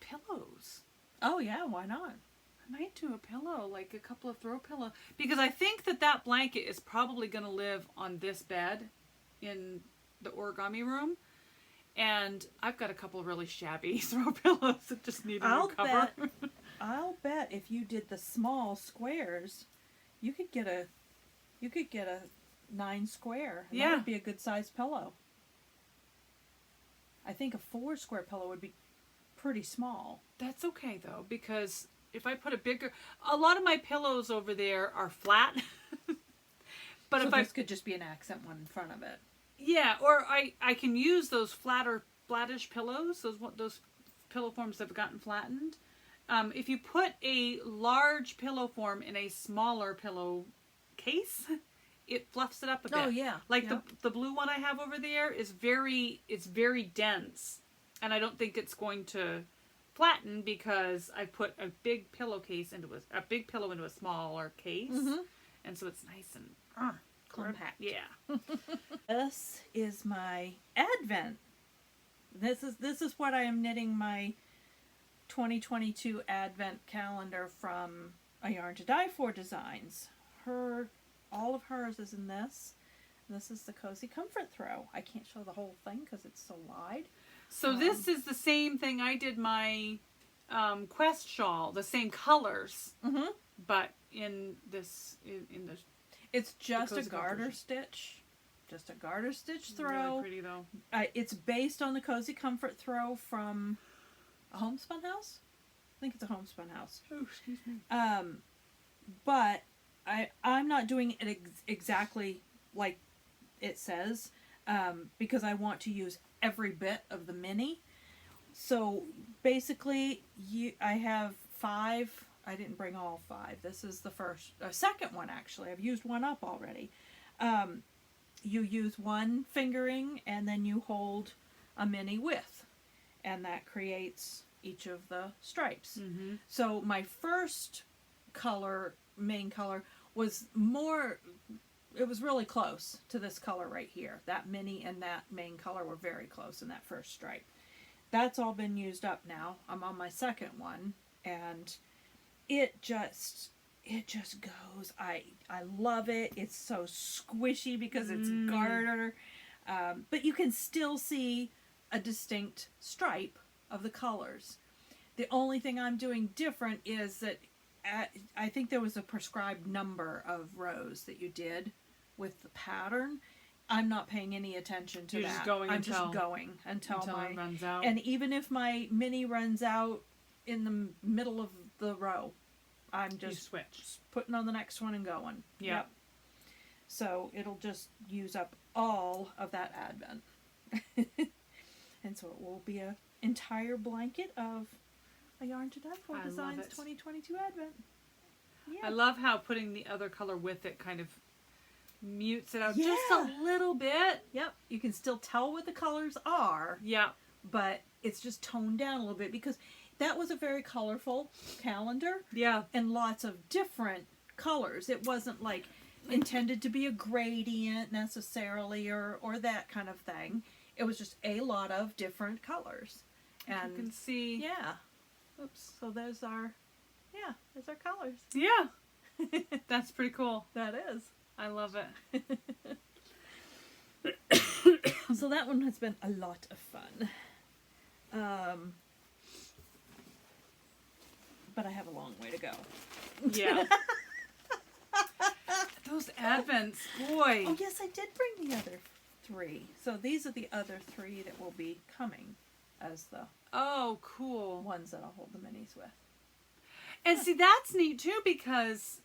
pillows. Oh, yeah, why not? I might do a pillow, like a couple of throw pillows, because I think that blanket is probably going to live on this bed in the origami room, and I've got a couple of really shabby throw pillows that just need a new cover. I'll bet if you did the small squares, you could get a 9 square. And Yeah. That would be a good sized pillow. I think a 4 square pillow would be pretty small. That's okay though, because if I put a lot of my pillows over there are flat. But So if this could just be an accent one in front of it. Yeah, or I can use those flattish pillows, those pillow forms that have gotten flattened. If you put a large pillow form in a smaller pillow case, it fluffs it up a bit. Oh, yeah. Like Yeah. the blue one I have over there is very dense, and I don't think it's going to flatten because I put a big pillow into a smaller case, and so it's nice and Compact. Yeah. This is my Advent. This is what I am knitting my 2022 Advent calendar from A Yarn to Die For Designs. All of hers is in this. This is the Cozy Comfort Throw. I can't show the whole thing because it's so wide. So this is the same thing I did my Quest shawl, the same colors, but in this in the. It's just a Cozy garter Comfort. stitch. Just a garter stitch throw. Really pretty though. It's based on the Cozy Comfort Throw from a Homespun House. I think it's a Homespun House. Oh, excuse me. But I'm not doing it exactly like it says because I want to use every bit of the mini. So basically, I have 5. I didn't bring all 5. This is the second one actually. I've used one up already. You use one fingering and then you hold a mini width, and that creates each of the stripes. So my first main color was it was really close to this color right here. That mini and that main color were very close in that first stripe. That's all been used up now. I'm on my second one, and it just goes. I love it. It's so squishy because it's garter, but you can still see a distinct stripe of the colors. The only thing I'm doing different is that I think there was a prescribed number of rows that you did with the pattern. I'm not paying any attention to You're that. just going I'm until- just going until it runs out. And even if my mini runs out in the middle of the row, I'm You just switch. putting on the next one and going. Yeah. Yep. So it'll just use up all of that Advent. And so it will be an entire blanket of A Yarn to Die For I love Designs it. 2022 Advent. Yeah. I love how putting the other color with it kind of mutes it out just Yeah. a little bit. Yep. You can still tell what the colors are, Yeah. but it's just toned down a little bit because that was a very colorful calendar Yeah. and lots of different colors. It wasn't like intended to be a gradient necessarily or that kind of thing. It was just a lot of different colors. And You can see. yeah. Oops. So there's our colors. Yeah. That's pretty cool. That is. I love it. So So that one has been a lot of fun. But I have a long way to go. Yeah. Those Advents, boy. Oh, yes, I did bring the other 3. So these are the other 3 that will be coming as the Oh, cool. ones that I'll hold the minis with. And see, that's neat too, because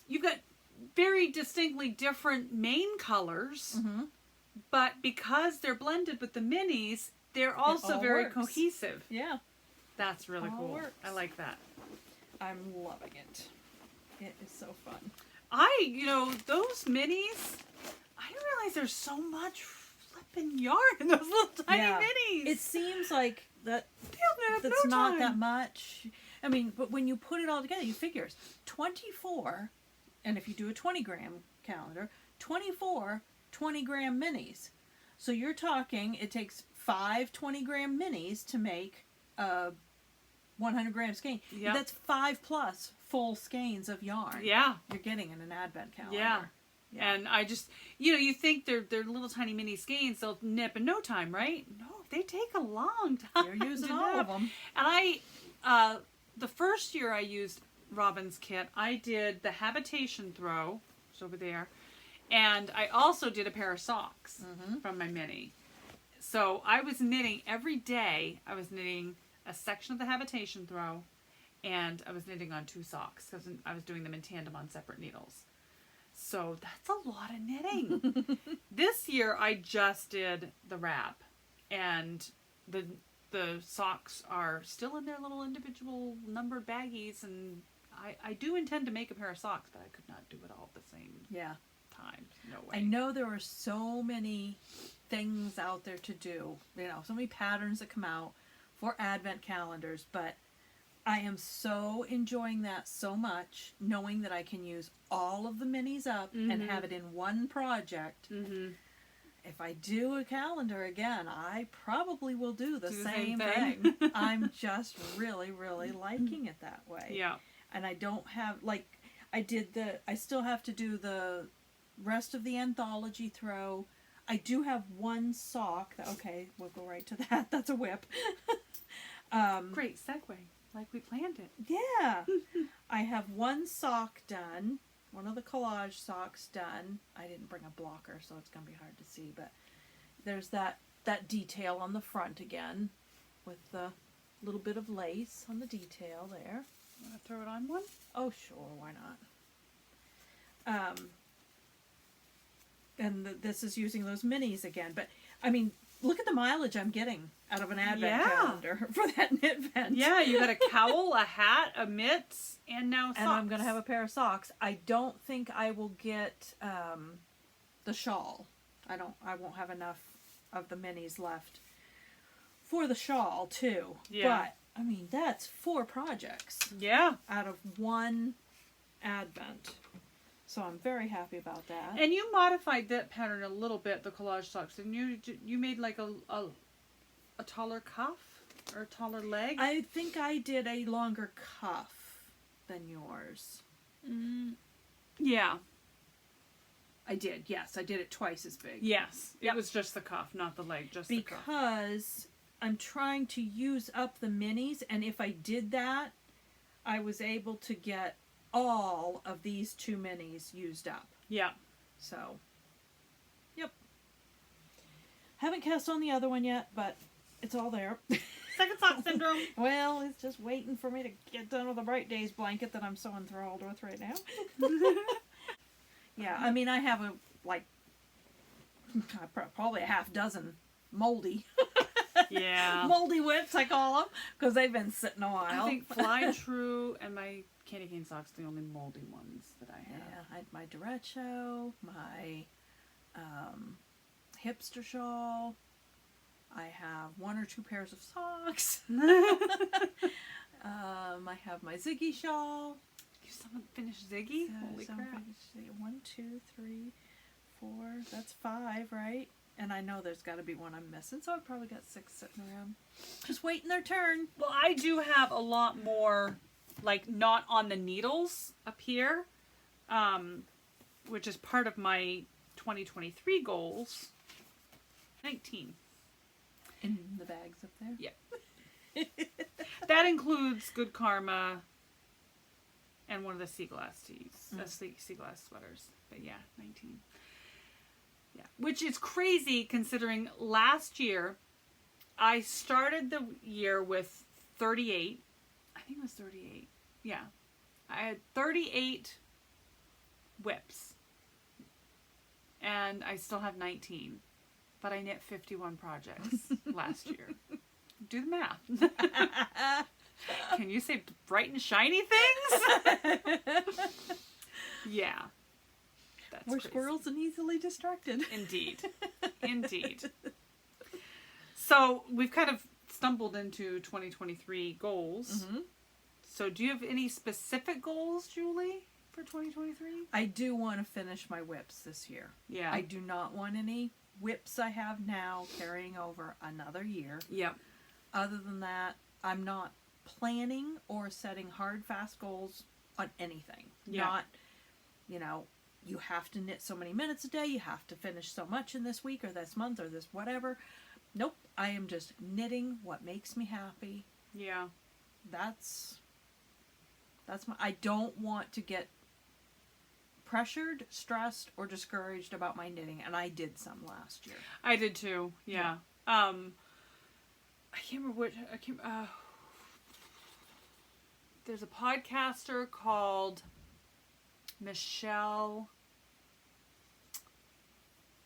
you've got very distinctly different main colors, Mm-hmm. but because they're blended with the minis, they're also all very works. cohesive. Yeah, That's really All cool. works. I like that. I'm loving it. It is so fun. Those minis, I didn't realize there's so much flipping yarn in those little tiny Yeah. minis. It seems like that They'll have that's no not time. that much. I mean, but when you put it all together, you figure 24, and if you do a 20-gram calendar, 24 20-gram minis. So you're talking, it takes 5 20-gram minis to make a 100-gram skein. Yep. That's 5 plus full skeins of yarn. Yeah. You're getting in an advent calendar. Yeah. Yeah. And I just, you think they're little tiny mini skeins, they'll nip in no time, right? No, they take a long time. You're using to all nip. of them. And the first year I used Robin's kit, I did the habitation throw, it's over there, and I also did a pair of socks from my mini. So I was knitting every day. I was knitting a section of the habitation throw, and I was knitting on 2 socks because I was doing them in tandem on separate needles. So that's a lot of knitting. This year I just did the wrap, and the socks are still in their little individual numbered baggies, and I do intend to make a pair of socks, but I could not do it all at the same Yeah. time. No way. I know there are so many things out there to do, so many patterns that come out for advent calendars, but I am so enjoying that so much, knowing that I can use all of the minis up and have it in one project. Mm-hmm. If I do a calendar again, I probably will do the same thing. thing. I'm just really, really liking it that way. Yeah. And I don't have, I still have to do the rest of the anthology throw. I do have one sock. Okay, we'll go right to that. That's a whip. Great segue. Like we planned it. Yeah. I have one sock done. One of the collage socks done. I didn't bring a blocker, so it's going to be hard to see. But there's that detail on the front again with the little bit of lace on the detail there. Want to throw it on one? Oh, sure. Why not? And this is using those minis again. But, I mean, look at the mileage I'm getting out of an advent calendar for that knit vent. Yeah, you got a cowl, a hat, a mitts, and now socks. And I'm going to have a pair of socks. I don't think I will get the shawl. I won't have enough of the minis left for the shawl, too. Yeah. But, I mean, that's 4 projects Yeah. out of one advent. So I'm very happy about that. And you modified that pattern a little bit, the collage socks, and you made like a taller cuff or a taller leg. I think I did a longer cuff than yours. Yeah. I did, yes. I did it twice as big. Yes. Yep. It was just the cuff, not the leg, just the cuff. Because I'm trying to use up the minis, and if I did that, I was able to get all of these 2 minis used up. Yeah. So, yep. Haven't cast on the other one yet, but it's all there. Second sock syndrome. Well, it's just waiting for me to get done with the Bright Days blanket that I'm so enthralled with right now. Yeah, I mean, I have probably a half dozen moldy. Yeah. Moldy whips, I call them, because they've been sitting a while. I think Fly True and my candy cane socks are the only moldy ones that I have. Yeah, I had my derecho, my hipster shawl. I have 1 or 2 pairs of socks. I have my Ziggy shawl. You someone finished Ziggy? Holy So crap. 1, 2, 3, 4. That's 5, right? And I know there's got to be one I'm missing, so I've probably got 6 sitting around. Just waiting their turn. Well, I do have a lot more, like, not on the needles up here, which is part of my 2023 goals, 19. In the bags up there. Yeah. That includes Good Karma and one of the Seaglass tees, Seaglass sweaters. But yeah, 19. Yeah, which is crazy considering last year I started the year with 38. I think it was 38. Yeah. I had 38 whips. And I still have 19. But I knit 51 projects last year. Do the math. Can you say bright and shiny things? Yeah. That's We're crazy. squirrels and easily distracted. Indeed. Indeed. So we've kind of stumbled into 2023 goals. Mm-hmm. So do you have any specific goals, Julie, for 2023? I do want to finish my whips this year. Yeah. I do not want any whips I have now carrying over another year. Yep. Other than that, I'm not planning or setting hard, fast goals on anything. Yeah. Not, you have to knit so many minutes a day, you have to finish so much in this week or this month or this whatever. Nope. I am just knitting what makes me happy. Yeah. That's I don't want to get pressured, stressed, or discouraged about my knitting, and I did some last year. I did too. Yeah. I can't remember which. There's a podcaster called Michelle.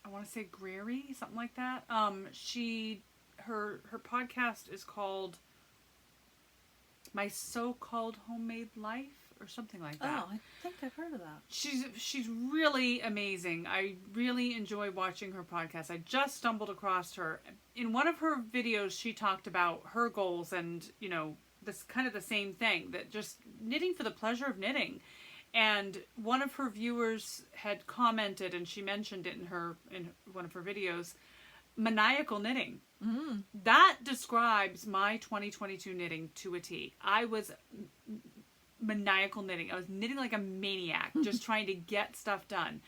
I want to say Greery, something like that. Her podcast is called My So-Called Homemade Life or something like that. Oh, I think I've heard of that. She's really amazing. I really enjoy watching her podcast. I just stumbled across her. In one of her videos, she talked about her goals and, this kind of the same thing, that just knitting for the pleasure of knitting. And one of her viewers had commented, and she mentioned it in one of her videos, maniacal knitting. Mm. That describes my 2022 knitting to a T. I was maniacal knitting. I was knitting like a maniac, just trying to get stuff done.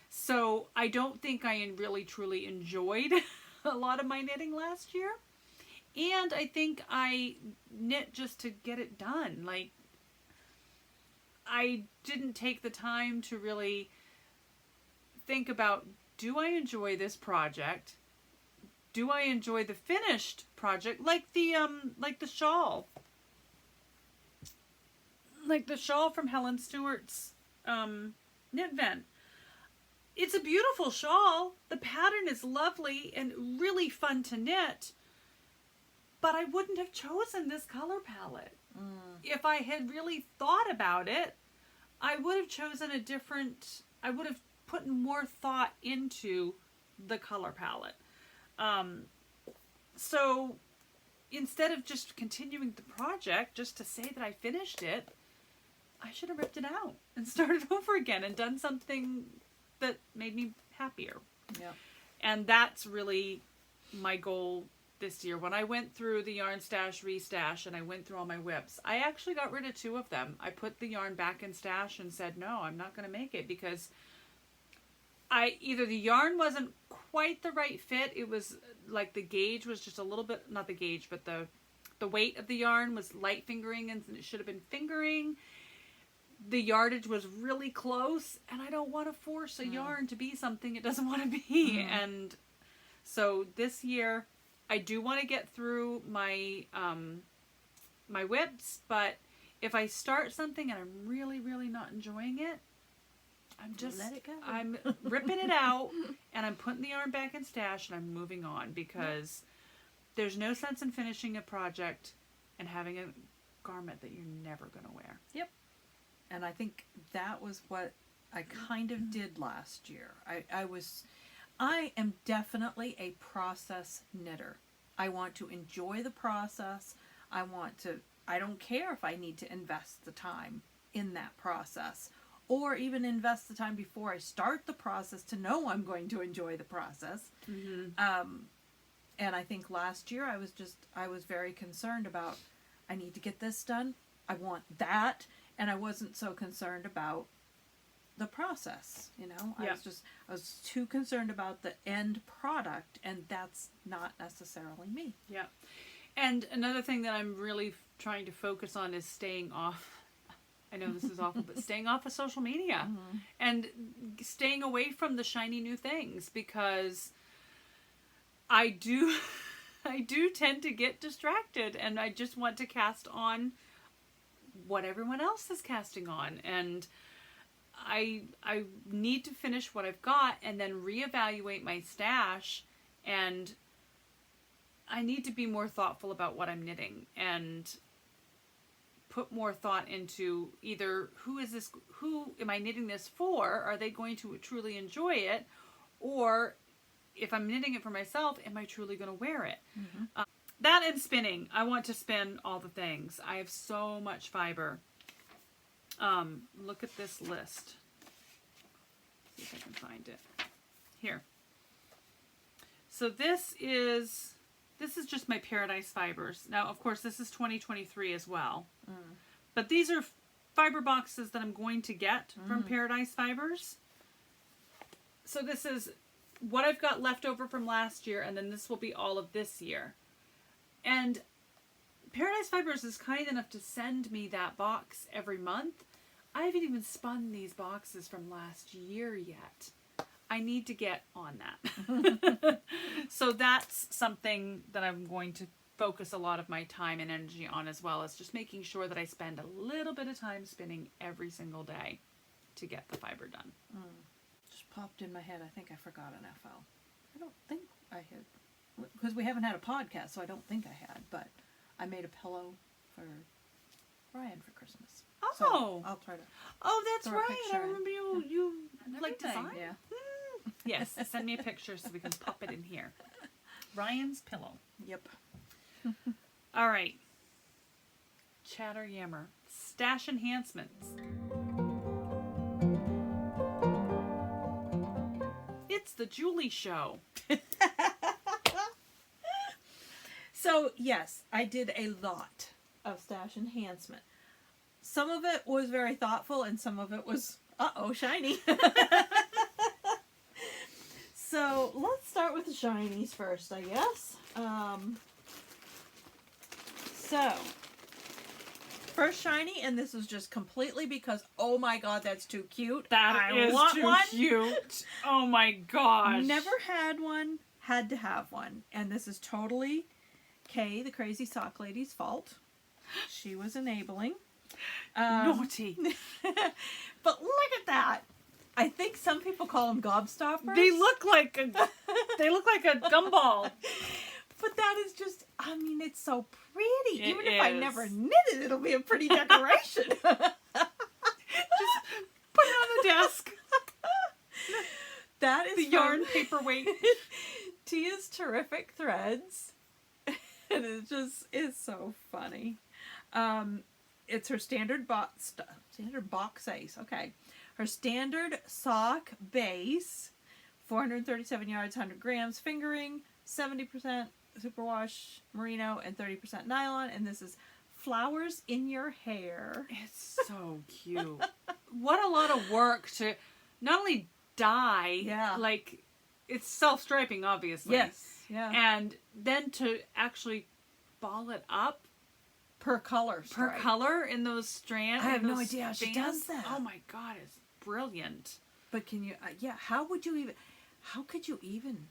So I don't think I really truly enjoyed a lot of my knitting last year. And I think I knit just to get it done. Like, I didn't take the time to really think about, do I enjoy this project? Do I enjoy the finished project? Like the shawl. Like the shawl from Helen Stewart's knit vent. It's a beautiful shawl. The pattern is lovely and really fun to knit. But I wouldn't have chosen this color palette. If I had really thought about it, I would have chosen I would have put more thought into the color palette. So instead of just continuing the project just to say that I finished it, I should have ripped it out and started over again and done something that made me happier. Yeah. And that's really my goal this year. When I went through the yarn stash, restash, and I went through all my whips, I actually got rid of 2 of them. I put the yarn back in stash and said, no, I'm not going to make it, because either the yarn wasn't quite the right fit. It was like the gauge was just a little bit, not the gauge, but the weight of the yarn was light fingering and it should have been fingering. The yardage was really close, and I don't want to force a yarn to be something it doesn't want to be. And so this year, I do want to get through my my whips, but if I start something and I'm really, really not enjoying it, I'm just let it go. I'm ripping it out and I'm putting the yarn back in stash and I'm moving on, because there's no sense in finishing a project and having a garment that you're never going to wear. Yep. And I think that was what I kind of did last year. I am definitely a process knitter. I want to enjoy the process. I don't care if I need to invest the time in that process, or even invest the time before I start the process to know I'm going to enjoy the process. Mm-hmm. And I think last year I was very concerned about, I need to get this done. I want that. And I wasn't so concerned about the process, you know. Yeah. I was too concerned about the end product, and that's not necessarily me. Yeah. And another thing that I'm really trying to focus on is staying off. I know this is awful, but staying off of social media and staying away from the shiny new things, because I do tend to get distracted, and I just want to cast on what everyone else is casting on, and I need to finish what I've got and then reevaluate my stash, and I need to be more thoughtful about what I'm knitting and put more thought into either who am I knitting this for? Are they going to truly enjoy it? Or if I'm knitting it for myself, am I truly going to wear it? That and spinning. I want to spin all the things. I have so much fiber. Look at this list. See if I can find it. Here. So this is just my Paradise fibers. Now, of course, this is 2023 as well. But these are fiber boxes that I'm going to get from Paradise Fibers. So this is what I've got left over from last year, and then this will be all of this year. And Paradise Fibers is kind enough to send me that box every month. I haven't even spun these boxes from last year yet. I need to get on that. So that's something that I'm going to focus a lot of my time and energy on, as well as just making sure that I spend a little bit of time spinning every single day to get the fiber done. Just popped in my head. I think I forgot an FL. I don't think I had, because we haven't had a podcast, so I don't think I had, but I made a pillow for Ryan for Christmas. Oh. So I'll try to. Oh, that's throw a right. I picture in. remember you like Everything, design. yeah. Yes, send me a picture so we can pop it in here. Ryan's pillow. Yep. All right. Chatter Yammer. Stash enhancements. It's the Julie Show. So, yes, I did a lot of stash enhancement. Some of it was very thoughtful, and some of it was, shiny. So, let's start with the shinies first, I guess. So, first shiny, and this is just completely because, oh my god, that's too cute. That is too cute. Oh my gosh. Never had one, had to have one. And this is totally Kay, the crazy sock lady's fault. She was enabling. Naughty. But look at that. I think some people call them gobstoppers. They look like a gumball. But that is just, I mean, it's so pretty. It Even if I is. never knit it, it'll be a pretty decoration. Just put it on the desk. That is The yarn paperweight. Tia's Terrific Threads. And it just is so funny. It's her standard box base. Okay. Her standard sock base, 437 yards, 100 grams, fingering, 70% superwash merino, and 30% nylon. And this is Flowers in Your Hair. It's so cute. What a lot of work to not only dye, Yeah. like, it's self-striping, obviously. Yes. Yeah. And then to actually ball it up per color. per stripe. color in those strands. I have in no those idea how she bands. does that. Oh my god, it's brilliant. But can you, how could you even,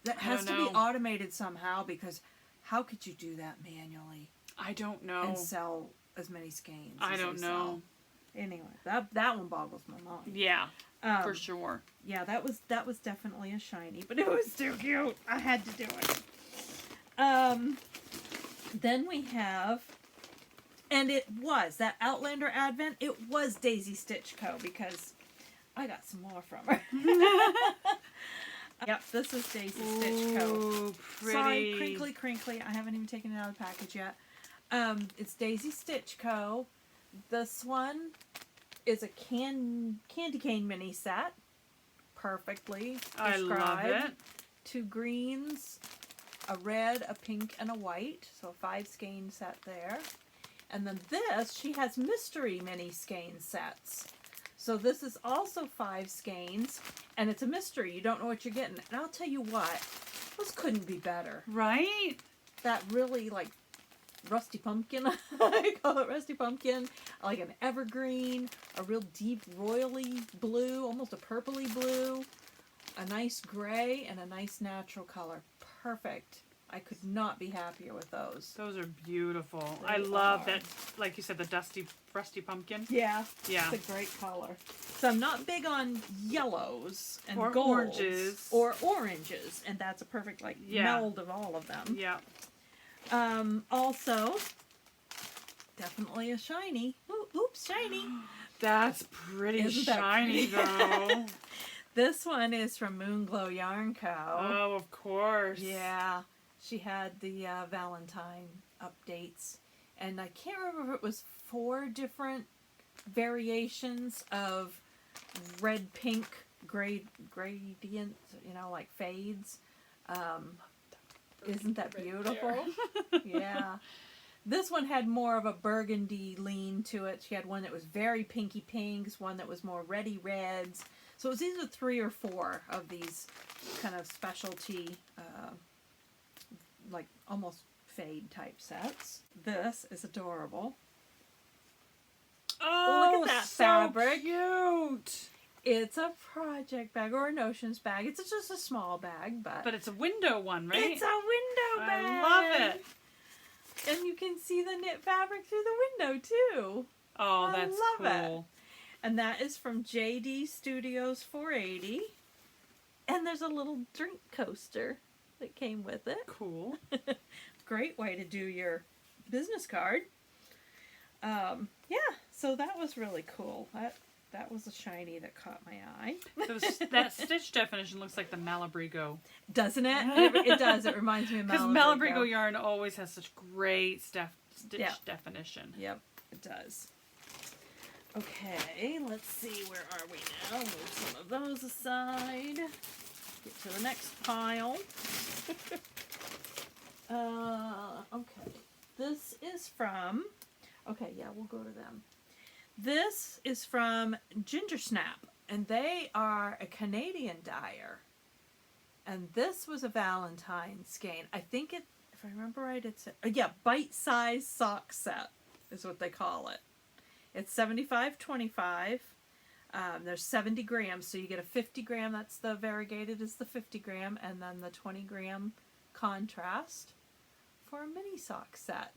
that I has to don't be know. automated somehow, because how could you do that manually I don't know. and sell as many skeins? I as don't they know. sell? Anyway, that one boggles my mind. Yeah, for sure. Yeah, that was definitely a shiny, but it was too cute. I had to do it. Then we have, and it was that Outlander Advent. It was Daisy Stitch Co. because I got some more from her. Yep, this is Daisy Stitch Co. Ooh, pretty. Sorry, crinkly. I haven't even taken it out of the package yet. It's Daisy Stitch Co. This one is a candy cane mini set. Perfectly I described. love it. 2 greens, a red, a pink, and a white. So a 5 skein set there. And then this, she has mystery mini skein sets. So this is also 5 skeins, and it's a mystery. You don't know what you're getting. And I'll tell you what, those couldn't be better. Right? That really, like, rusty pumpkin, I call it rusty pumpkin, like an evergreen, a real deep royally blue, almost a purpley blue, a nice gray, and a nice natural color. Perfect. I could not be happier with those. Those are beautiful. They I love are. that, like you said, the rusty pumpkin. Yeah. Yeah. It's a great color. So I'm not big on yellows and Or golds. oranges. Or oranges. And that's a perfect, like, meld of all of them. Yeah. Also, definitely a shiny. Oops, shiny. That's pretty Isn't that shiny, pretty? though. This one is from Moonglow Yarn Co. Oh, of course. Yeah. She had the Valentine updates. And I can't remember if it was 4 different variations of red, pink, gradients, you know, like fades. Isn't that beautiful? Yeah. This one had more of a burgundy lean to it. She had one that was very pinky pinks, one that was more reddy reds. So it was either 3 or 4 of these kind of specialty, like almost fade type sets. This is adorable. Oh, look at that so fabric. Cute. It's a project bag or a notions bag. It's just a small bag, but It's a window one, right? it's a window bag. I love it. And you can see the knit fabric through the window too. Oh, I that's love it. cool. And that is from JD Studios 480. And there's a little drink coaster that came with it. Cool. Great way to do your business card. Yeah, so that was really cool. That was a shiny that caught my eye. That stitch definition looks like the Malabrigo. Doesn't it? It does. It reminds me of Because Malabrigo. Malabrigo yarn always has such great stitch Yeah. definition. Yep, it does. Okay, let's see. Where are we now? Move some of those aside. Get to the next pile. Okay. This is from... Okay, yeah, we'll go to them. This is from Ginger Snap, and they are a Canadian dyer. And this was a Valentine's skein. I think it, if I remember right, it's bite-sized sock set is what they call it. It's 75.25. There's 70 grams, so you get a 50 gram. That's the variegated is the 50 gram, and then the 20 gram contrast for a mini sock set.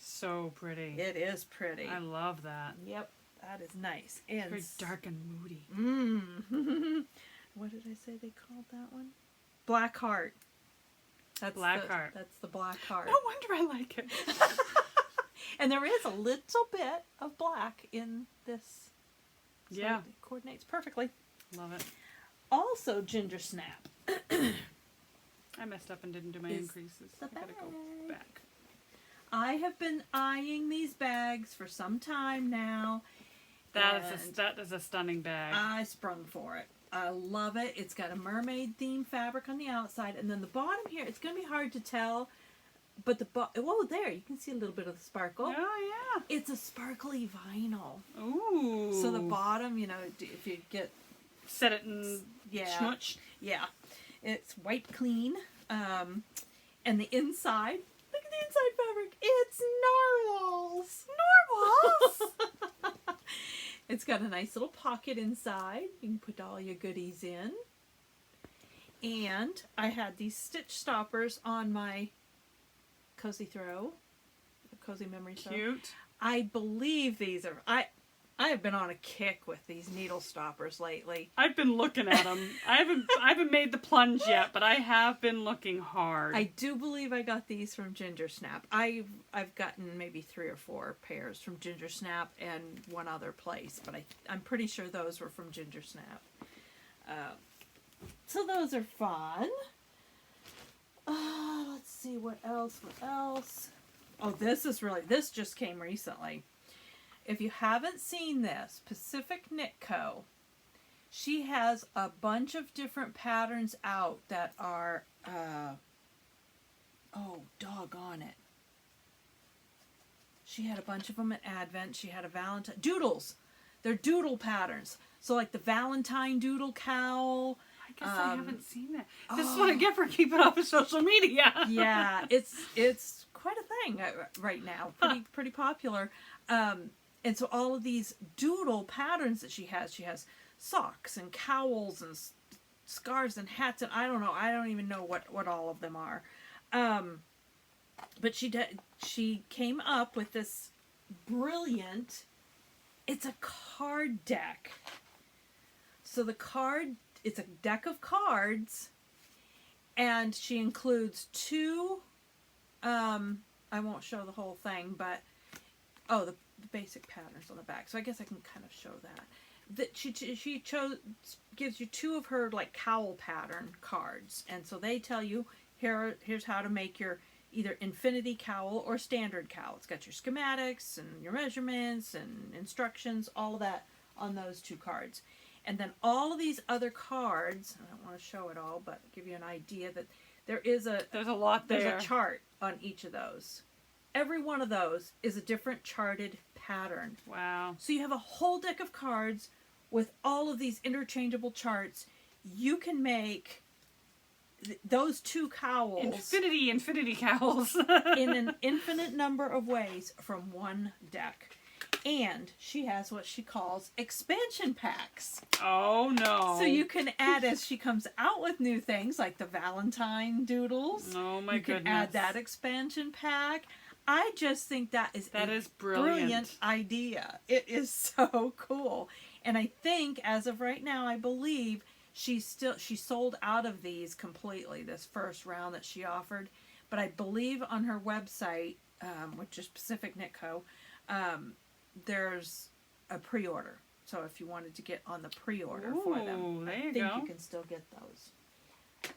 So pretty. It is pretty. I love that. Yep, that is nice. And Very dark and moody. What did I say they called that one? Black Heart. That's Black Heart. That's the Black Heart. No wonder I like it. And there is a little bit of black in this. So Yeah. it coordinates perfectly. Love it. Also, Ginger Snap. I messed up and didn't do my Is increases. the I gotta go bag. back. I have been eyeing these bags for some time now. That and is a stunning bag. I sprung for it. I love it. It's got a mermaid theme fabric on the outside, and then the bottom here, it's going to be hard to tell, but whoa, there, you can see a little bit of the sparkle. Oh, yeah. It's a sparkly vinyl. Ooh. So the bottom, you know, if you get... Set it in schmutch. Yeah. It's white clean. And the inside, look at the inside fabric. It's narwhals. Narwhals! It's got a nice little pocket inside. You can put all your goodies in. And I had these stitch stoppers on my Cozy Throw. Cozy Memory Throw. Cute. I believe these are... I have been on a kick with these needle stoppers lately. I've been looking at them. I haven't made the plunge yet, but I have been looking hard. I do believe I got these from Ginger Snap. I've gotten maybe 3 or 4 pairs from Ginger Snap and one other place, but I'm pretty sure those were from Ginger Snap. So those are fun. Let's see, what else? Oh, this just came recently. If you haven't seen this, Pacific Knit Co., she has a bunch of different patterns out that are, oh, doggone it. She had a bunch of them at Advent. She had a Valentine. Doodles. they're doodle patterns. So like the Valentine doodle cowl. I guess I haven't seen that. This is what I get for keeping up with social media. Yeah, it's quite a thing right now. Pretty popular. And so all of these doodle patterns that she has socks and cowls and scarves and hats, and I don't even know what all of them are. But she came up with this brilliant, it's a card deck. So it's a deck of cards, and she includes two, I won't show the whole thing, but, the basic patterns on the back. So I guess I can kind of show that. That she gives you two of her like cowl pattern cards, and so they tell you here's how to make your either infinity cowl or standard cowl. It's got your schematics and your measurements and instructions, all of that on those two cards. And then all of these other cards, I don't want to show it all, but give you an idea that there's a lot there. There's a chart on each of those. Every one of those is a different charted pattern. Wow. So you have a whole deck of cards with all of these interchangeable charts. You can make those two cowls infinity cowls in an infinite number of ways from one deck. And she has what she calls expansion packs. Oh no. So you can add, as she comes out with new things like the Valentine doodles. Oh my goodness. You can add that expansion pack. I just think that is brilliant idea. It is so cool. And I think as of right now, I believe she sold out of these completely, this first round that she offered. But I believe on her website, which is Pacific Knit Co., there's a pre-order. So if you wanted to get on the pre-order for them, I think you can still get those.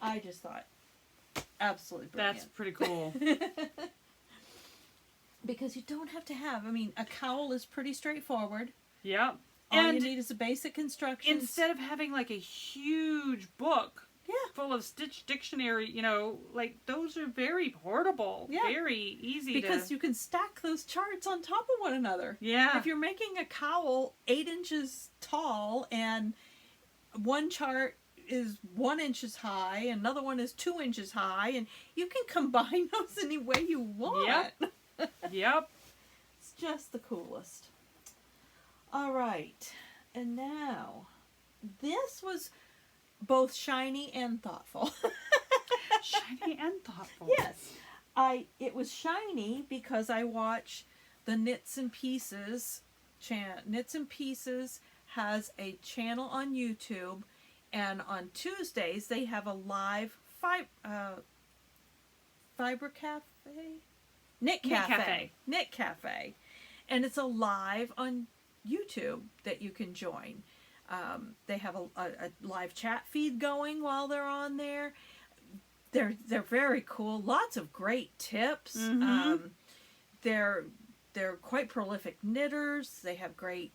I just thought, absolutely brilliant. That's pretty cool. Because you don't have to have, a cowl is pretty straightforward. Yep. All you need is a basic instructions. Instead of having like a huge book full of Stitch dictionary, like those are very portable. Yeah. Very easy because you can stack those charts on top of one another. Yeah. If you're making a cowl 8 inches tall and one chart is 1 inch high, another one is 2 inches high, and you can combine those any way you want. Yep. Yep. It's just the coolest. All right. And now, this was both shiny and thoughtful. Shiny and thoughtful. Yes. It was shiny because I watch the Knits and Pieces Knits and Pieces has a channel on YouTube, and on Tuesdays they have a live Fiber Cafe? Knit Cafe. And it's a live on YouTube that you can join. They have a live chat feed going while they're on there. They're very cool. Lots of great tips. Mm-hmm. They're quite prolific knitters. They have great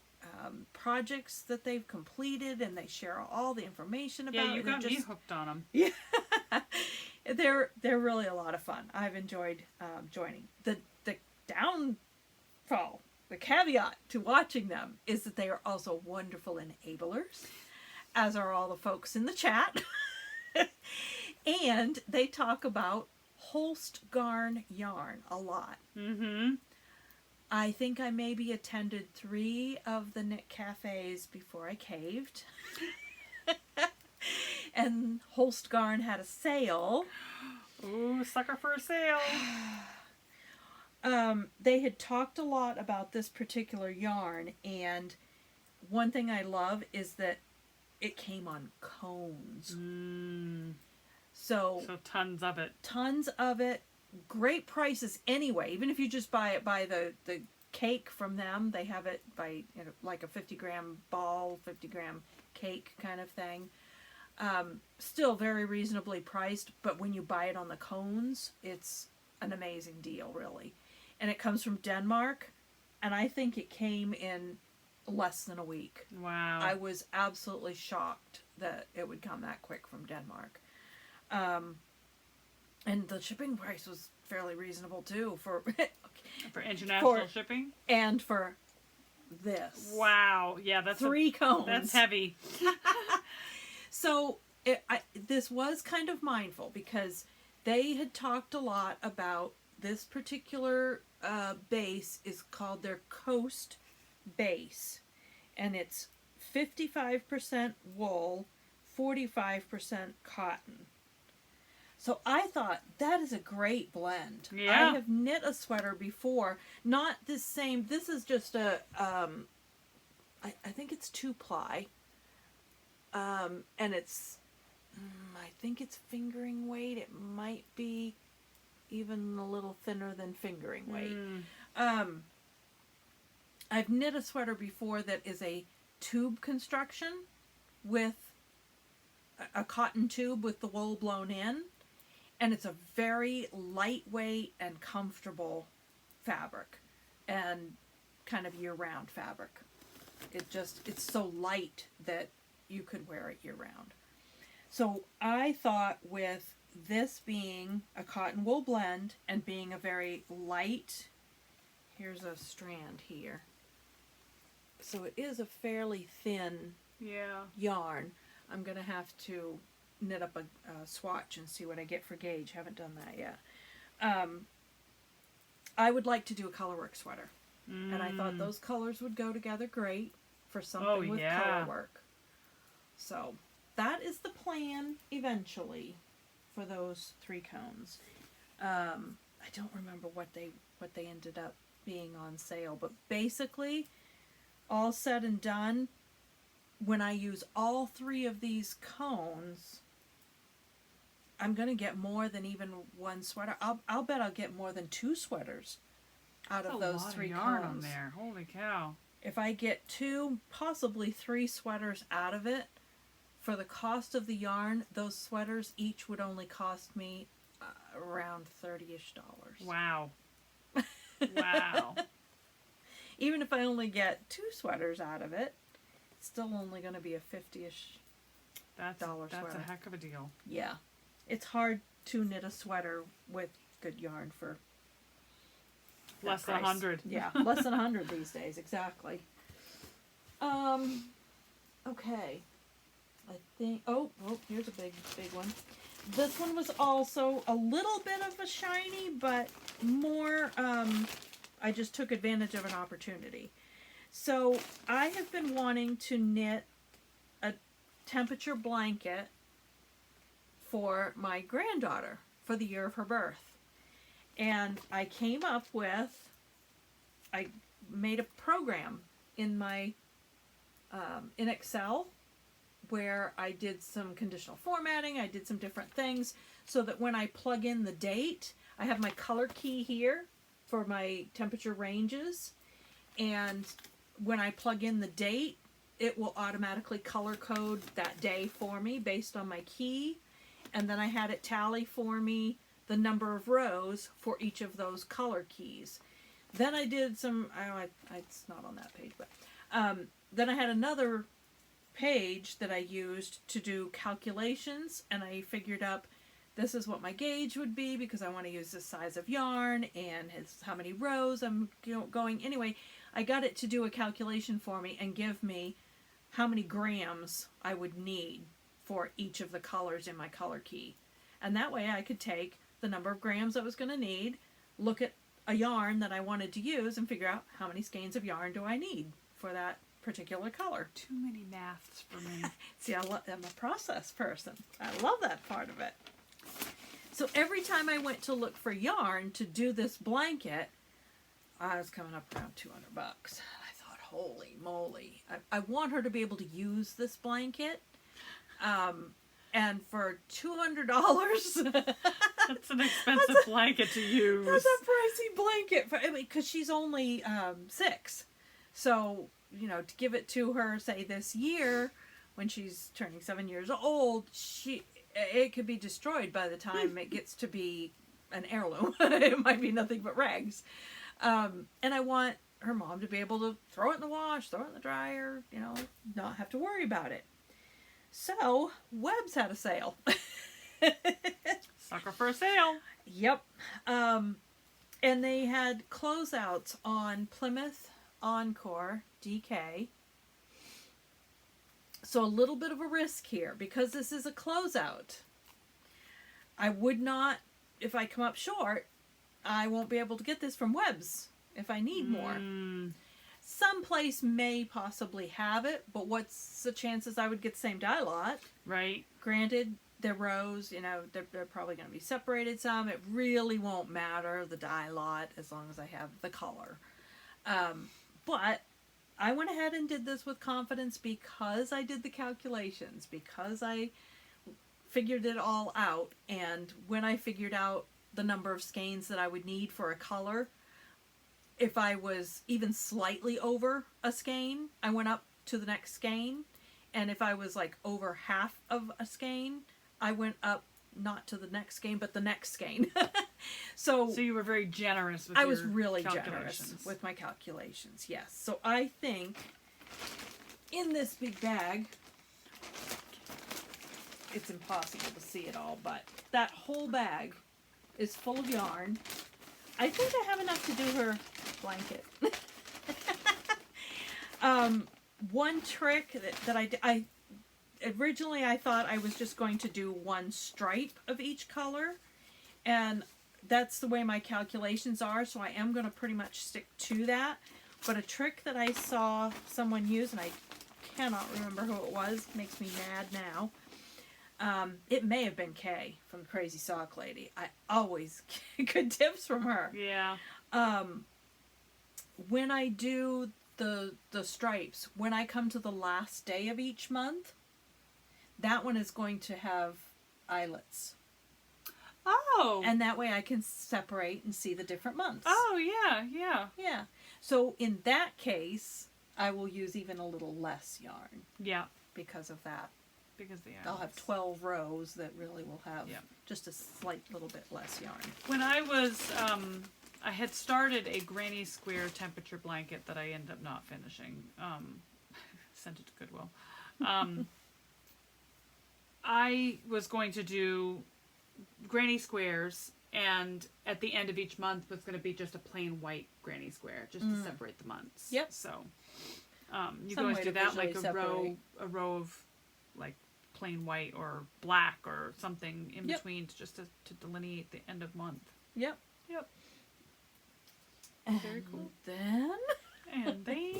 projects that they've completed, and they share all the information about it. Yeah, you got me hooked on them. Yeah. They're really a lot of fun. I've enjoyed joining. The downfall, the caveat to watching them is that they are also wonderful enablers, as are all the folks in the chat. And they talk about Holst Garn yarn a lot. Mm-hmm. I think I maybe attended 3 of the knit cafes before I caved. And Holst Garn had a sale. Ooh, sucker for a sale. They had talked a lot about this particular yarn, and one thing I love is that it came on cones. So tons of it. Tons of it. Great prices anyway. Even if you just buy it by the cake from them, they have it by like a 50-gram ball, 50-gram cake kind of thing. Still very reasonably priced, but when you buy it on the cones, it's an amazing deal, really. And it comes from Denmark, and I think it came in less than a week. Wow. I was absolutely shocked that it would come that quick from Denmark. And the shipping price was fairly reasonable too for international shipping, and for this. Wow. Yeah, that's 3 cones. That's heavy. So this was kind of mindful because they had talked a lot about this particular base is called their Coast base. And it's 55% wool, 45% cotton. So I thought that is a great blend. Yeah. I have knit a sweater before. Not this same. This is just a, I think it's 2-ply. And it's, I think it's fingering weight. It might be even a little thinner than fingering weight. I've knit a sweater before that is a tube construction with a cotton tube with the wool blown in. And it's a very lightweight and comfortable fabric and kind of year-round fabric. It's so light that you could wear it year-round. So I thought with this being a cotton wool blend and being a very light, here's a strand here. So it is a fairly thin yarn. I'm going to have to knit up a swatch and see what I get for gauge. Haven't done that yet. I would like to do a colorwork sweater. And I thought those colors would go together great for something with color work. So that is the plan eventually for those 3 cones. I don't remember what they ended up being on sale, but basically all said and done, when I use all 3 of these cones, I'm going to get more than even one sweater. I'll bet I'll get more than 2 sweaters out of those 3 yarn cones. On there. Holy cow. If I get 2, possibly 3 sweaters out of it, for the cost of the yarn, those sweaters each would only cost me around $30-ish. Wow. Wow. Even if I only get 2 sweaters out of it, it's still only going to be a $50-ish sweater. That's a heck of a deal. Yeah. It's hard to knit a sweater with good yarn for less than 100. Yeah, less than 100 these days, exactly. Okay. I think, oh, here's a big one. This one was also a little bit of a shiny, but more, I just took advantage of an opportunity. So I have been wanting to knit a temperature blanket for my granddaughter for the year of her birth. And I came up with, I made a program in my, in Excel where I did some conditional formatting, I did some different things so that when I plug in the date, I have my color key here for my temperature ranges. And when I plug in the date, it will automatically color code that day for me based on my key. And then I had it tally for me the number of rows for each of those color keys. Then I did some, it's not on that page, but then I had another page that I used to do calculations, and I figured up this is what my gauge would be because I want to use this size of yarn and how many rows I'm going. Anyway, I got it to do a calculation for me and give me how many grams I would need for each of the colors in my color key. And that way I could take the number of grams I was going to need, look at a yarn that I wanted to use, and figure out how many skeins of yarn do I need for that particular color. Too many maths for me. See, I'm a process person. I love that part of it. So every time I went to look for yarn to do this blanket, I was coming up around $200. I thought, holy moly. I want her to be able to use this blanket. And for $200, that's an expensive blanket to use. That's a pricey blanket. Because she's only 6. So, to give it to her, say, this year, when she's turning 7 years old, it could be destroyed by the time it gets to be an heirloom. It might be nothing but rags. And I want her mom to be able to throw it in the wash, throw it in the dryer, not have to worry about it. So, Webb's had a sale. Sucker for a sale. Yep. And they had closeouts on Plymouth Encore DK. So a little bit of a risk here because this is a closeout. I would not, if I come up short, I won't be able to get this from Webs if I need more. Some place may possibly have it, but what's the chances I would get the same dye lot? Right. Granted, the rows, you know, they're probably going to be separated some. It really won't matter, the dye lot, as long as I have the color. But I went ahead and did this with confidence because I did the calculations, because I figured it all out. And when I figured out the number of skeins that I would need for a color, if I was even slightly over a skein, I went up to the next skein. And if I was like over half of a skein, I went up not to the next skein, but the next skein. So you were very generous with I your was really generous calculations. with my calculations, yes. So I think in this big bag, it's impossible to see it all, but that whole bag is full of yarn. I think I have enough to do her blanket. One trick that I originally I thought I was just going to do one stripe of each color, and that's the way my calculations are, so I am going to pretty much stick to that. But a trick that I saw someone use, and I cannot remember who it was, makes me mad now. It may have been Kay from Crazy Sock Lady. I always get good tips from her. Yeah. When I do the stripes, when I come to the last day of each month, that one is going to have eyelets. Oh. And that way I can separate and see the different months. Oh, yeah, yeah. Yeah. So in that case, I will use even a little less yarn. Yeah. Because of that. Because the I'll have 12 rows that really will have Yeah. just a slight little bit less yarn. When I was, I had started a granny square temperature blanket that I ended up not finishing. Sent it to Goodwill. I was going to do granny squares, and at the end of each month was going to be just a plain white granny square, just to separate the months. Yep. So, you Some can always way do to that, like visually a row of like plain white or black or something in Yep. between to delineate the end of month. Yep. Yep. Very cool. Then, And then,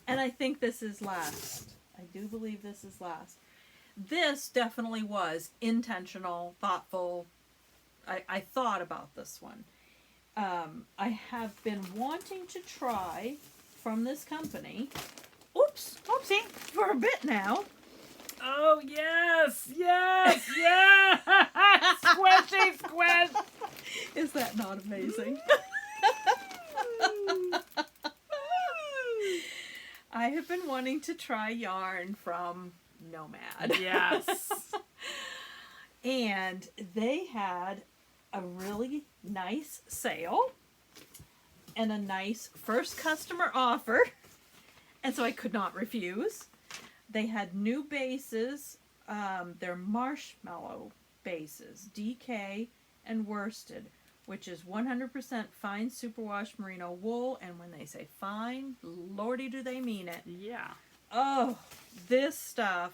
and I think this is last. I do believe this is last. This definitely was intentional, thoughtful. I thought about this one. I have been wanting to try from this company. Oops, oopsie, for a bit now. oh yes, yes, yes, squishy squish. Is that not amazing? I have been wanting to try yarn from Nomad. Yes. And they had a really nice sale and a nice first customer offer. And so I could not refuse. They had new bases. They're marshmallow bases, DK and worsted, which is 100% fine superwash merino wool. And when they say fine, lordy do they mean it. Yeah. Oh, this stuff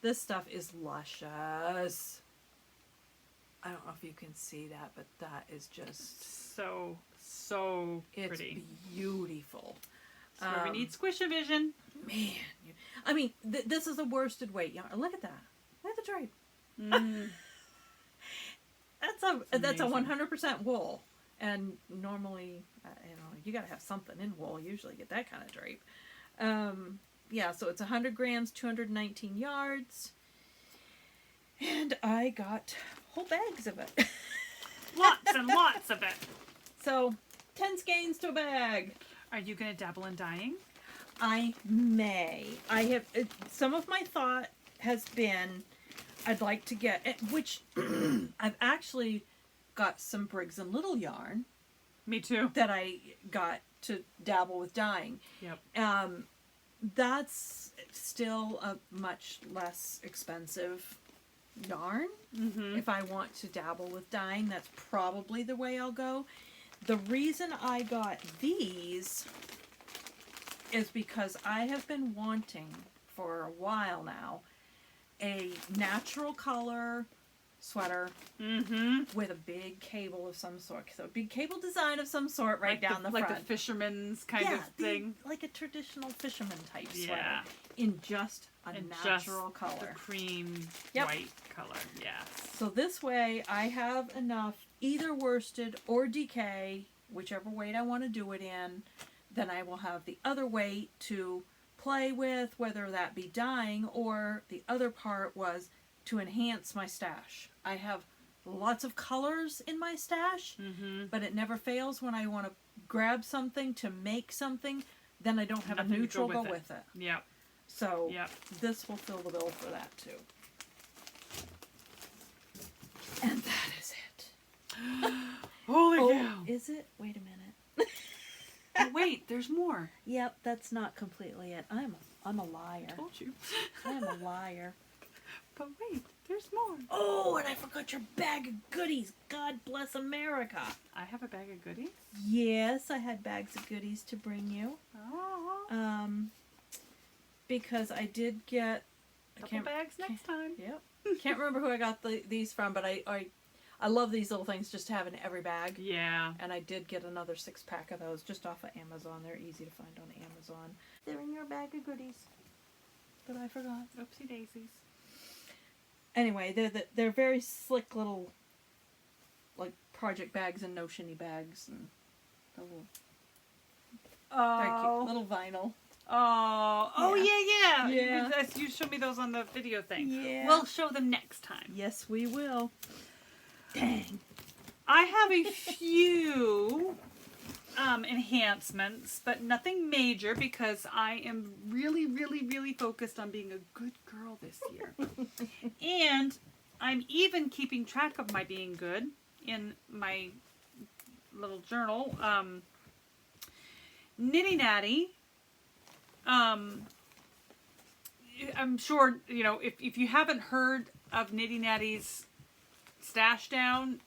is luscious. I don't know if you can see that, but that is just So it's pretty. beautiful. So we need squish-o-vision. Man, I mean, this is a worsted weight yarn. Look at that. Look at the drape. That's a amazing. 100% wool, and normally, you gotta have something in wool. Usually, get that kind of drape. Yeah, so it's 100 grams, 219 yards, and I got whole bags of it. Lots and lots of it. So 10 skeins to a bag. Are you going to dabble in dyeing? I may. I have some of my thought has been I'd like to get, which I've actually got some Briggs and Little yarn. Me too. That I got to dabble with dyeing. Yep. That's still a much less expensive yarn. Mm-hmm. If I want to dabble with dyeing, that's probably the way I'll go. The reason I got these is because I have been wanting for a while now a natural color sweater with a big cable of some sort. So a big cable design of some sort right down the front. Like the fisherman's kind of thing. Like a traditional fisherman type sweater. Yeah. In just a natural just color. The cream Yep. white color, yes. So this way I have enough either worsted or DK, whichever weight I want to do it in. Then I will have the other weight to play with, whether that be dyeing, or the other part was to enhance my stash. I have lots of colors in my stash, but it never fails when I want to grab something to make something, then I don't have Nothing a to neutral go go with with it. Yep. So Yep. this will fill the bill for that too. And that is it. Holy Oh, cow. is it? Wait a minute. Oh, wait, there's more. Yep, that's not completely it. I'm a liar. I told you. I'm a liar. But wait, there's more. Oh, and I forgot your bag of goodies. God bless America. I have a bag of goodies. Yes, I had bags of goodies to bring you. Oh. Because I did get Couple bags next time. Yep. Can't remember who I got these from, but I love these little things just to have in every bag. Yeah. And I did get another 6-pack of those just off of Amazon. They're easy to find on Amazon. They're in your bag of goodies. But I forgot. Oopsie daisies. Anyway, they're very slick little, like, project bags and notion-y bags. And a little, very cute. Little vinyl. Oh, yeah. Yeah. You showed me those on the video thing. Yeah. We'll show them next time. Yes, we will. Dang. I have a few enhancements, but nothing major because I am really, really, really focused on being a good girl this year. And I'm even keeping track of my being good in my little journal. Nitty Natty. I'm sure, if you haven't heard of Nitty Natty's Stash Down,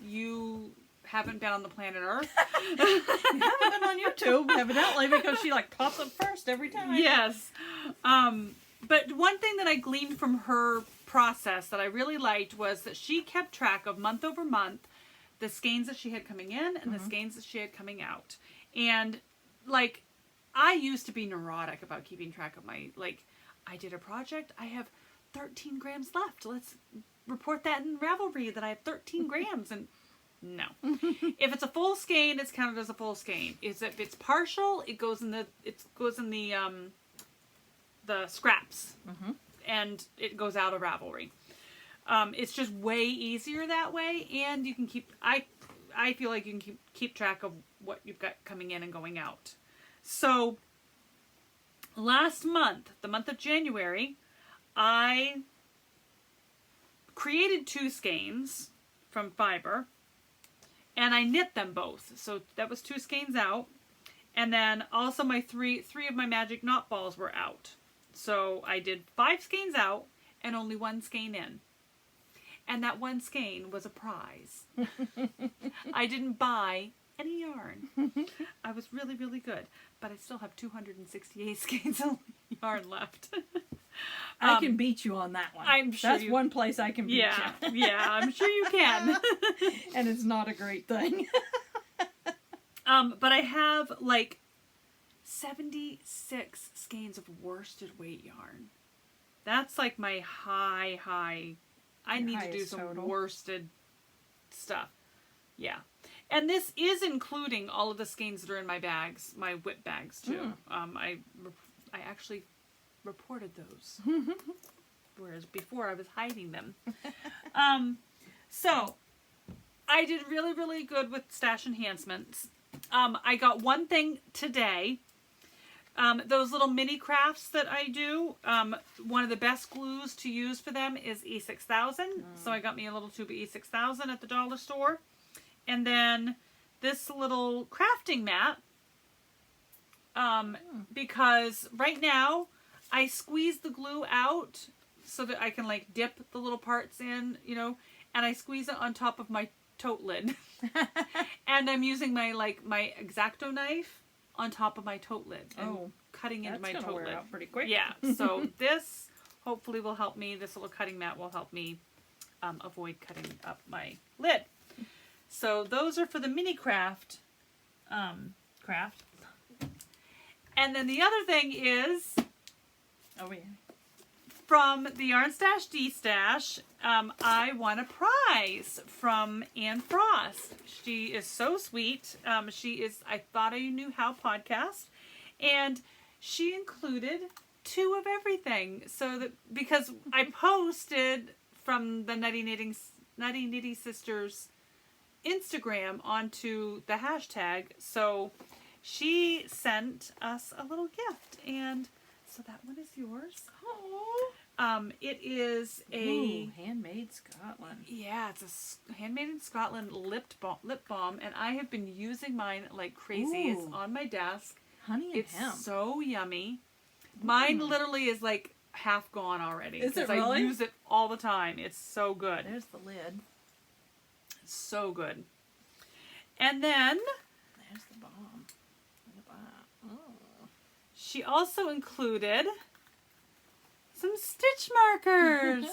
you haven't been on the planet Earth. You haven't been on YouTube, evidently, because she, pops up first every time. Yes. But one thing that I gleaned from her process that I really liked was that she kept track of month over month the skeins that she had coming in and the skeins that she had coming out. And, I used to be neurotic about keeping track of my, I did a project, I have 13 grams left. Let's report that in Ravelry that I have 13 grams. And no. If it's a full skein, it's counted as a full skein. If it's partial, it goes in the scraps. And it goes out of Ravelry. It's just way easier that way, and you can keep, I feel like you can keep track of what you've got coming in and going out. So, last month, the month of January, I created 2 skeins from fiber, and I knit them both. So that was 2 skeins out, and then also my three of my magic knot balls were out. So I did 5 skeins out and only 1 skein in. And that 1 skein was a prize. I didn't buy any yarn. I was really, really good. But I still have 268 skeins of yarn left. I can beat you on that one. I'm sure That's one place I can beat you. Yeah, I'm sure you can. And it's not a great thing. But I have 76 skeins of worsted weight yarn. That's my high. I need to do some total. worsted stuff. Yeah. And this is including all of the skeins that are in my bags, my whip bags too. I actually reported those. Whereas before I was hiding them. So I did really, really good with stash enhancements. I got one thing today. Those little mini crafts that I do, one of the best glues to use for them is E6000. So I got me a little tube of E6000 at the dollar store. And then this little crafting mat, because right now I squeeze the glue out so that I can dip the little parts in, and I squeeze it on top of my tote lid. And I'm using my my X-Acto knife on top of my tote lid and cutting into my That's tote gonna wear lid. out pretty quick. Yeah, so this hopefully will help me. This little cutting mat will help me avoid cutting up my lid. So those are for the mini craft. And then the other thing is from the Yarn Stash D-Stash, I won a prize from Anne Frost. She is so sweet. She is I Thought I Knew How podcast, and she included 2 of everything. So that because I posted from the Nutty Nitty Sisters Instagram onto the hashtag, so she sent us a little gift, and so that one is yours. Oh. It is a handmade Scotland. Yeah, it's a handmade in Scotland lip balm, and I have been using mine like crazy. It's on my desk. Honey and it's hemp. so yummy. Mine literally is like half gone already. Is it I really? use it all the time. It's so good. There's the lid. It's so good. And then There's the balm. Oh. she also included some stitch markers.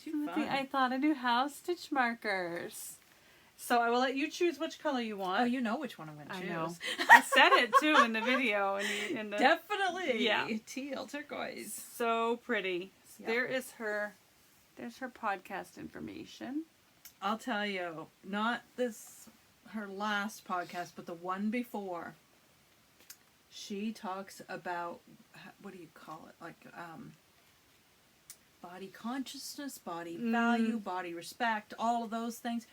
Too fun. I Thought I Knew How stitch markers. So I will let you choose which color you want. Oh, you know which one I'm going to choose. I know. I said it too in the video. In the Definitely. Yeah. Teal, turquoise. So pretty. Yep. There's her podcast information. I'll tell you, not her last podcast, but the one before. She talks about, what do you call it? Like, body consciousness, body value, body respect, all of those things.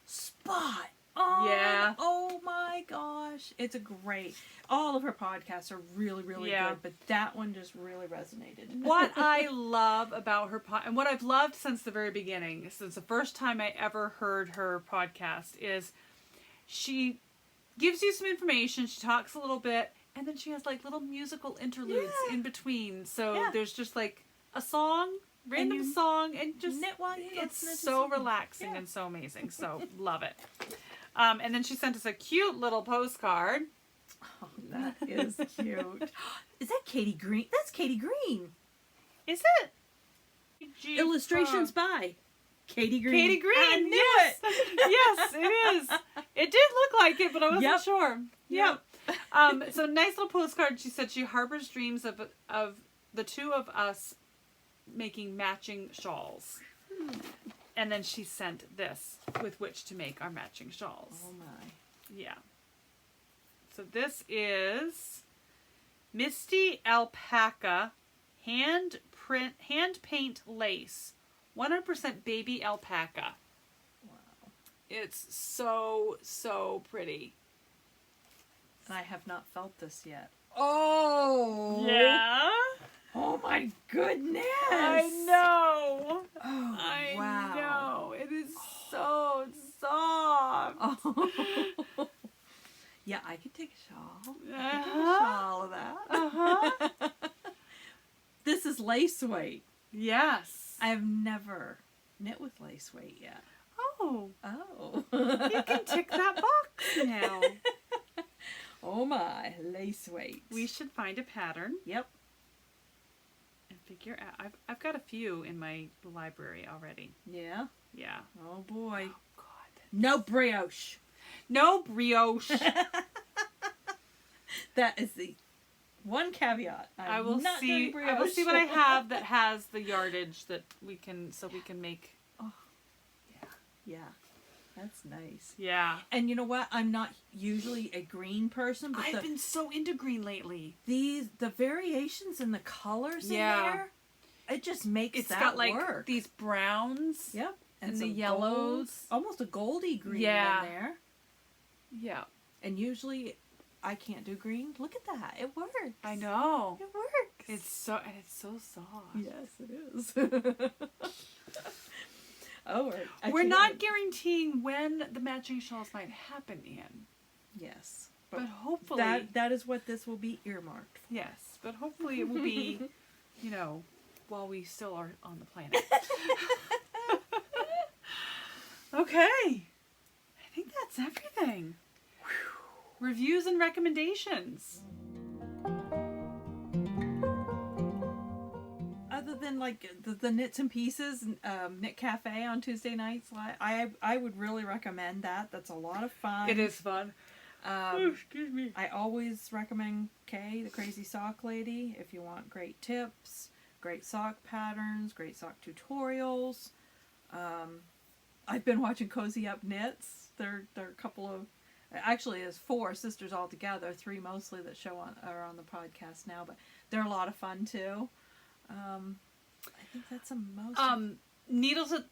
Spot on. Yeah. Oh my gosh. It's a great, all of her podcasts are really, really good, but that one just really resonated. What I love about her and what I've loved since the very beginning, since the first time I ever heard her podcast, is she gives you some information, she talks a little bit, and then she has like little musical interludes in between. So there's just like a song, random song, and just knit while you it's listen to so something. relaxing and so amazing. So love it. And then she sent us a cute little postcard. Oh, that is cute. Is that Katie Green? That's Katie Green. Is it? Illustrations by Katie Green. Katie Green. I knew yes. it. Yes, it is. It did look like it, but I wasn't sure. Yep. So nice little postcard. She said she harbors dreams of the 2 of us making matching shawls. And then she sent this with which to make our matching shawls. Oh my. Yeah. So this is Misty Alpaca hand paint lace. 100% baby alpaca. Wow. It's so pretty. And I have not felt this yet. Oh. Yeah. Oh my goodness. I know. Oh, I wow. know. It is so soft. Oh. Yeah, I could take a shawl. I could take a Uh-huh. shawl of that. This is lace weight. Yes. I have never knit with lace weight yet. Oh. Oh. You can tick that box now. Oh my, lace weight. We should find a pattern. Yep. And figure out. I've got a few in my library already. Yeah. Yeah. Oh boy. Oh God. No brioche. No brioche. That is the one caveat. I will not see. doing brioche. I will see what I have that has the yardage that we can make. Oh. Yeah. That's nice. Yeah. And you know what? I'm not usually a green person, but I've been so into green lately. the variations in the colors in there, it just makes It's that got like work. these browns. Yep. and the some yellows. golds, almost a goldy green Yeah. in there. Yeah. And usually I can't do green. Look at that. It works. I know. It works. It's so soft. Yes, it is. Oh, We're not guaranteeing when the matching shawls might happen in. Yes. But hopefully that is what this will be earmarked for. yes, but hopefully it will be, while we still are on the planet. Okay. I think that's everything. reviews and recommendations. Other than like the Knits and Pieces Knit Cafe on Tuesday nights, I would really recommend that. That's a lot of fun. It is fun. Excuse me. I always recommend Kay, the Crazy Sock Lady, if you want great tips, great sock patterns, great sock tutorials. I've been watching Cozy Up Knits. There are a couple of, actually there's 4 sisters all together, 3 mostly that are on the podcast now, but they're a lot of fun too. I think that's the most. Needles at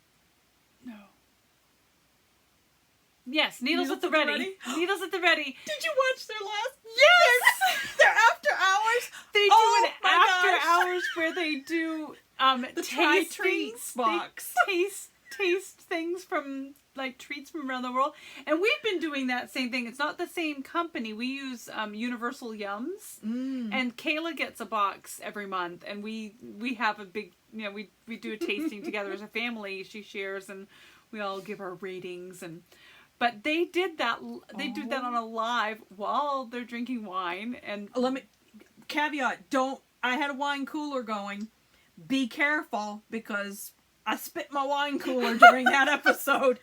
Needles at the Ready. Needles at the Ready. Did you watch their last? Yes, Their after hours. they do an after hours where they do The Try tastings. Treats box. They taste things from like treats from around the world, and we've been doing that same thing. It's not the same company. We use Universal Yums, and Kayla gets a box every month, and we have a big, we do a tasting together as a family. She shares, and we all give our ratings. But they did that. They do that on a live while they're drinking wine. And Let me caveat. I had a wine cooler going. Be careful, because I spit my wine cooler during that episode.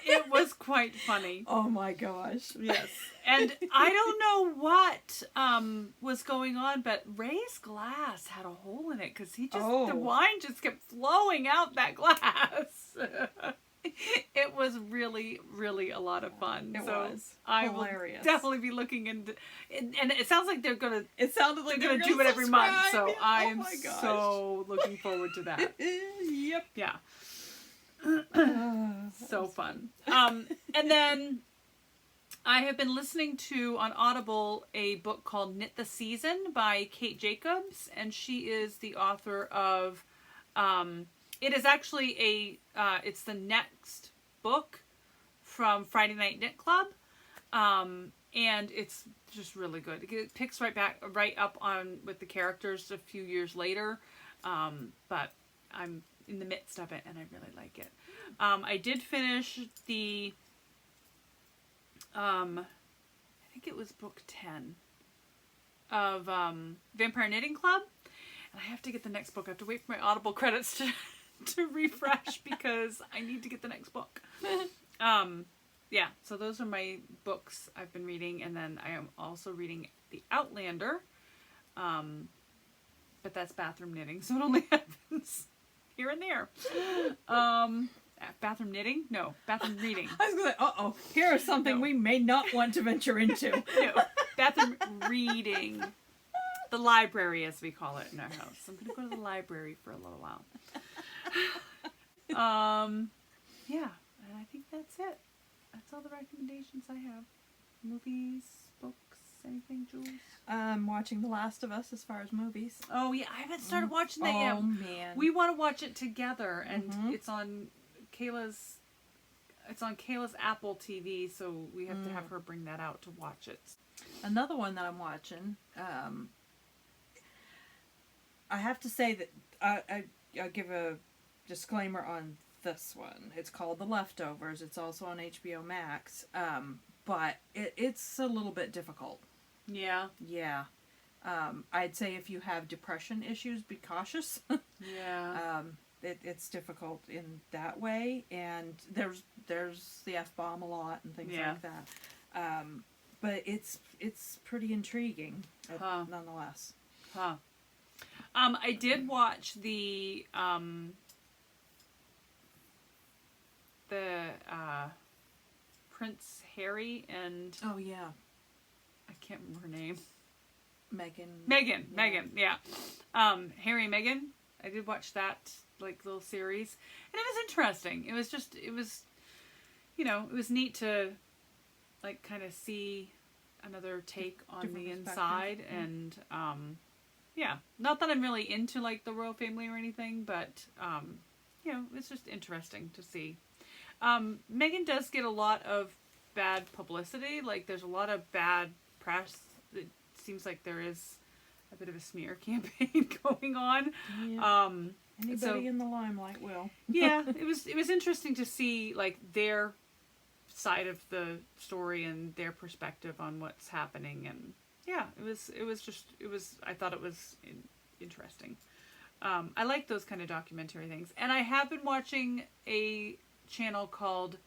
it was quite funny. Oh my gosh. Yes. And I don't know what was going on, but Ray's glass had a hole in it because the wine just kept flowing out that glass. It was really, really a lot of fun. It so was I hilarious. will definitely be looking into, and it sounds like they're gonna. It sounded like they're gonna do it every month. So I am my gosh. so looking forward to that. Yep. Yeah. So fun. And then I have been listening to on Audible a book called Knit the Season by Kate Jacobs, and she is the author of. It is actually it's the next book from Friday Night Knit Club, and it's just really good. It picks right up on with the characters a few years later, but I'm in the midst of it, and I really like it. I did finish the, I think it was book 10 of Vampire Knitting Club, and I have to get the next book. I have to wait for my Audible credits to refresh because I need to get the next book. Yeah, so those are my books I've been reading, and then I am also reading The Outlander, but that's bathroom knitting, so it only happens here and there. Bathroom knitting? No, bathroom reading. I was going to here's something we may not want to venture into. No, bathroom reading. The library, as we call it in our house. I'm going to go to the library for a little while. Yeah, and I think that's it. That's all the recommendations I have. Movies, books, anything, Jules? Watching The Last of Us as far as movies. Oh yeah, I haven't started watching that yet. Oh man, we want to watch it together, and it's on Kayla's Apple TV, so we have to have her bring that out to watch it. Another one that I'm watching. I have to say that I give a disclaimer on this one. It's called The Leftovers. It's also on HBO Max. But it's a little bit difficult. Yeah. Yeah. I'd say if you have depression issues, be cautious. Yeah. It's difficult in that way, and there's the F-bomb a lot and things like that. But it's pretty intriguing, nonetheless. Huh. I did watch the Prince Harry and Oh yeah, I can't remember her name. Megan, yeah. Harry and Meghan. I did watch that little series, and it was interesting. It was it was neat to kind of see another take on Different the perspective. inside, and yeah, not that I'm really into the royal family or anything, but it's just interesting to see. Meghan does get a lot of bad publicity. There's a lot of bad press. It seems like there is a bit of a smear campaign going on. Yeah. Anybody in the limelight will. Yeah, it was interesting to see their side of the story and their perspective on what's happening. And yeah, I thought it was interesting. I like those kind of documentary things. And I have been watching a channel called,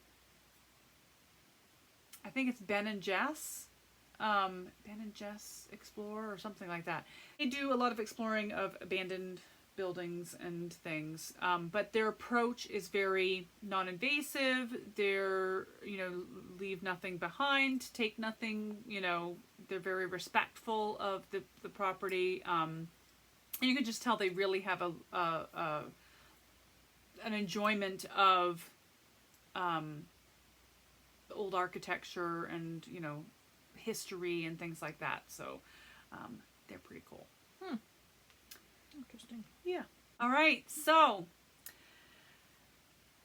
I think it's Ben and Jess. Ben and Jess Explore or something like that. They do a lot of exploring of abandoned buildings and things, but their approach is very non-invasive. They're, leave nothing behind, take nothing, they're very respectful of the property. And you can just tell they really have an enjoyment of old architecture and, history and things like that. So they're pretty cool. Interesting. Yeah. All right. So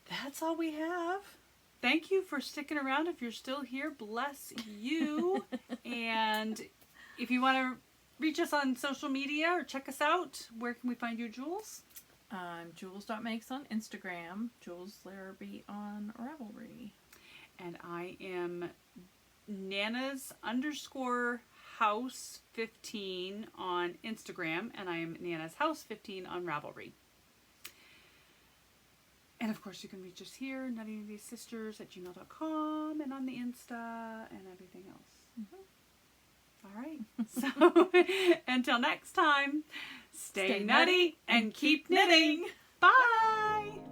that's all we have. Thank you for sticking around. If you're still here, bless you. And if you want to reach us on social media or check us out, where can we find you, Jules? I'm Jules.makes on Instagram, Jules Larrabee on Ravelry. And I am Nanas_house15 on Instagram, and I am NanasHouse15 on Ravelry. And of course, you can reach us here, nuttysisters@gmail.com, and on the Insta and everything else. All right. So until next time, stay nutty and keep knitting. Bye.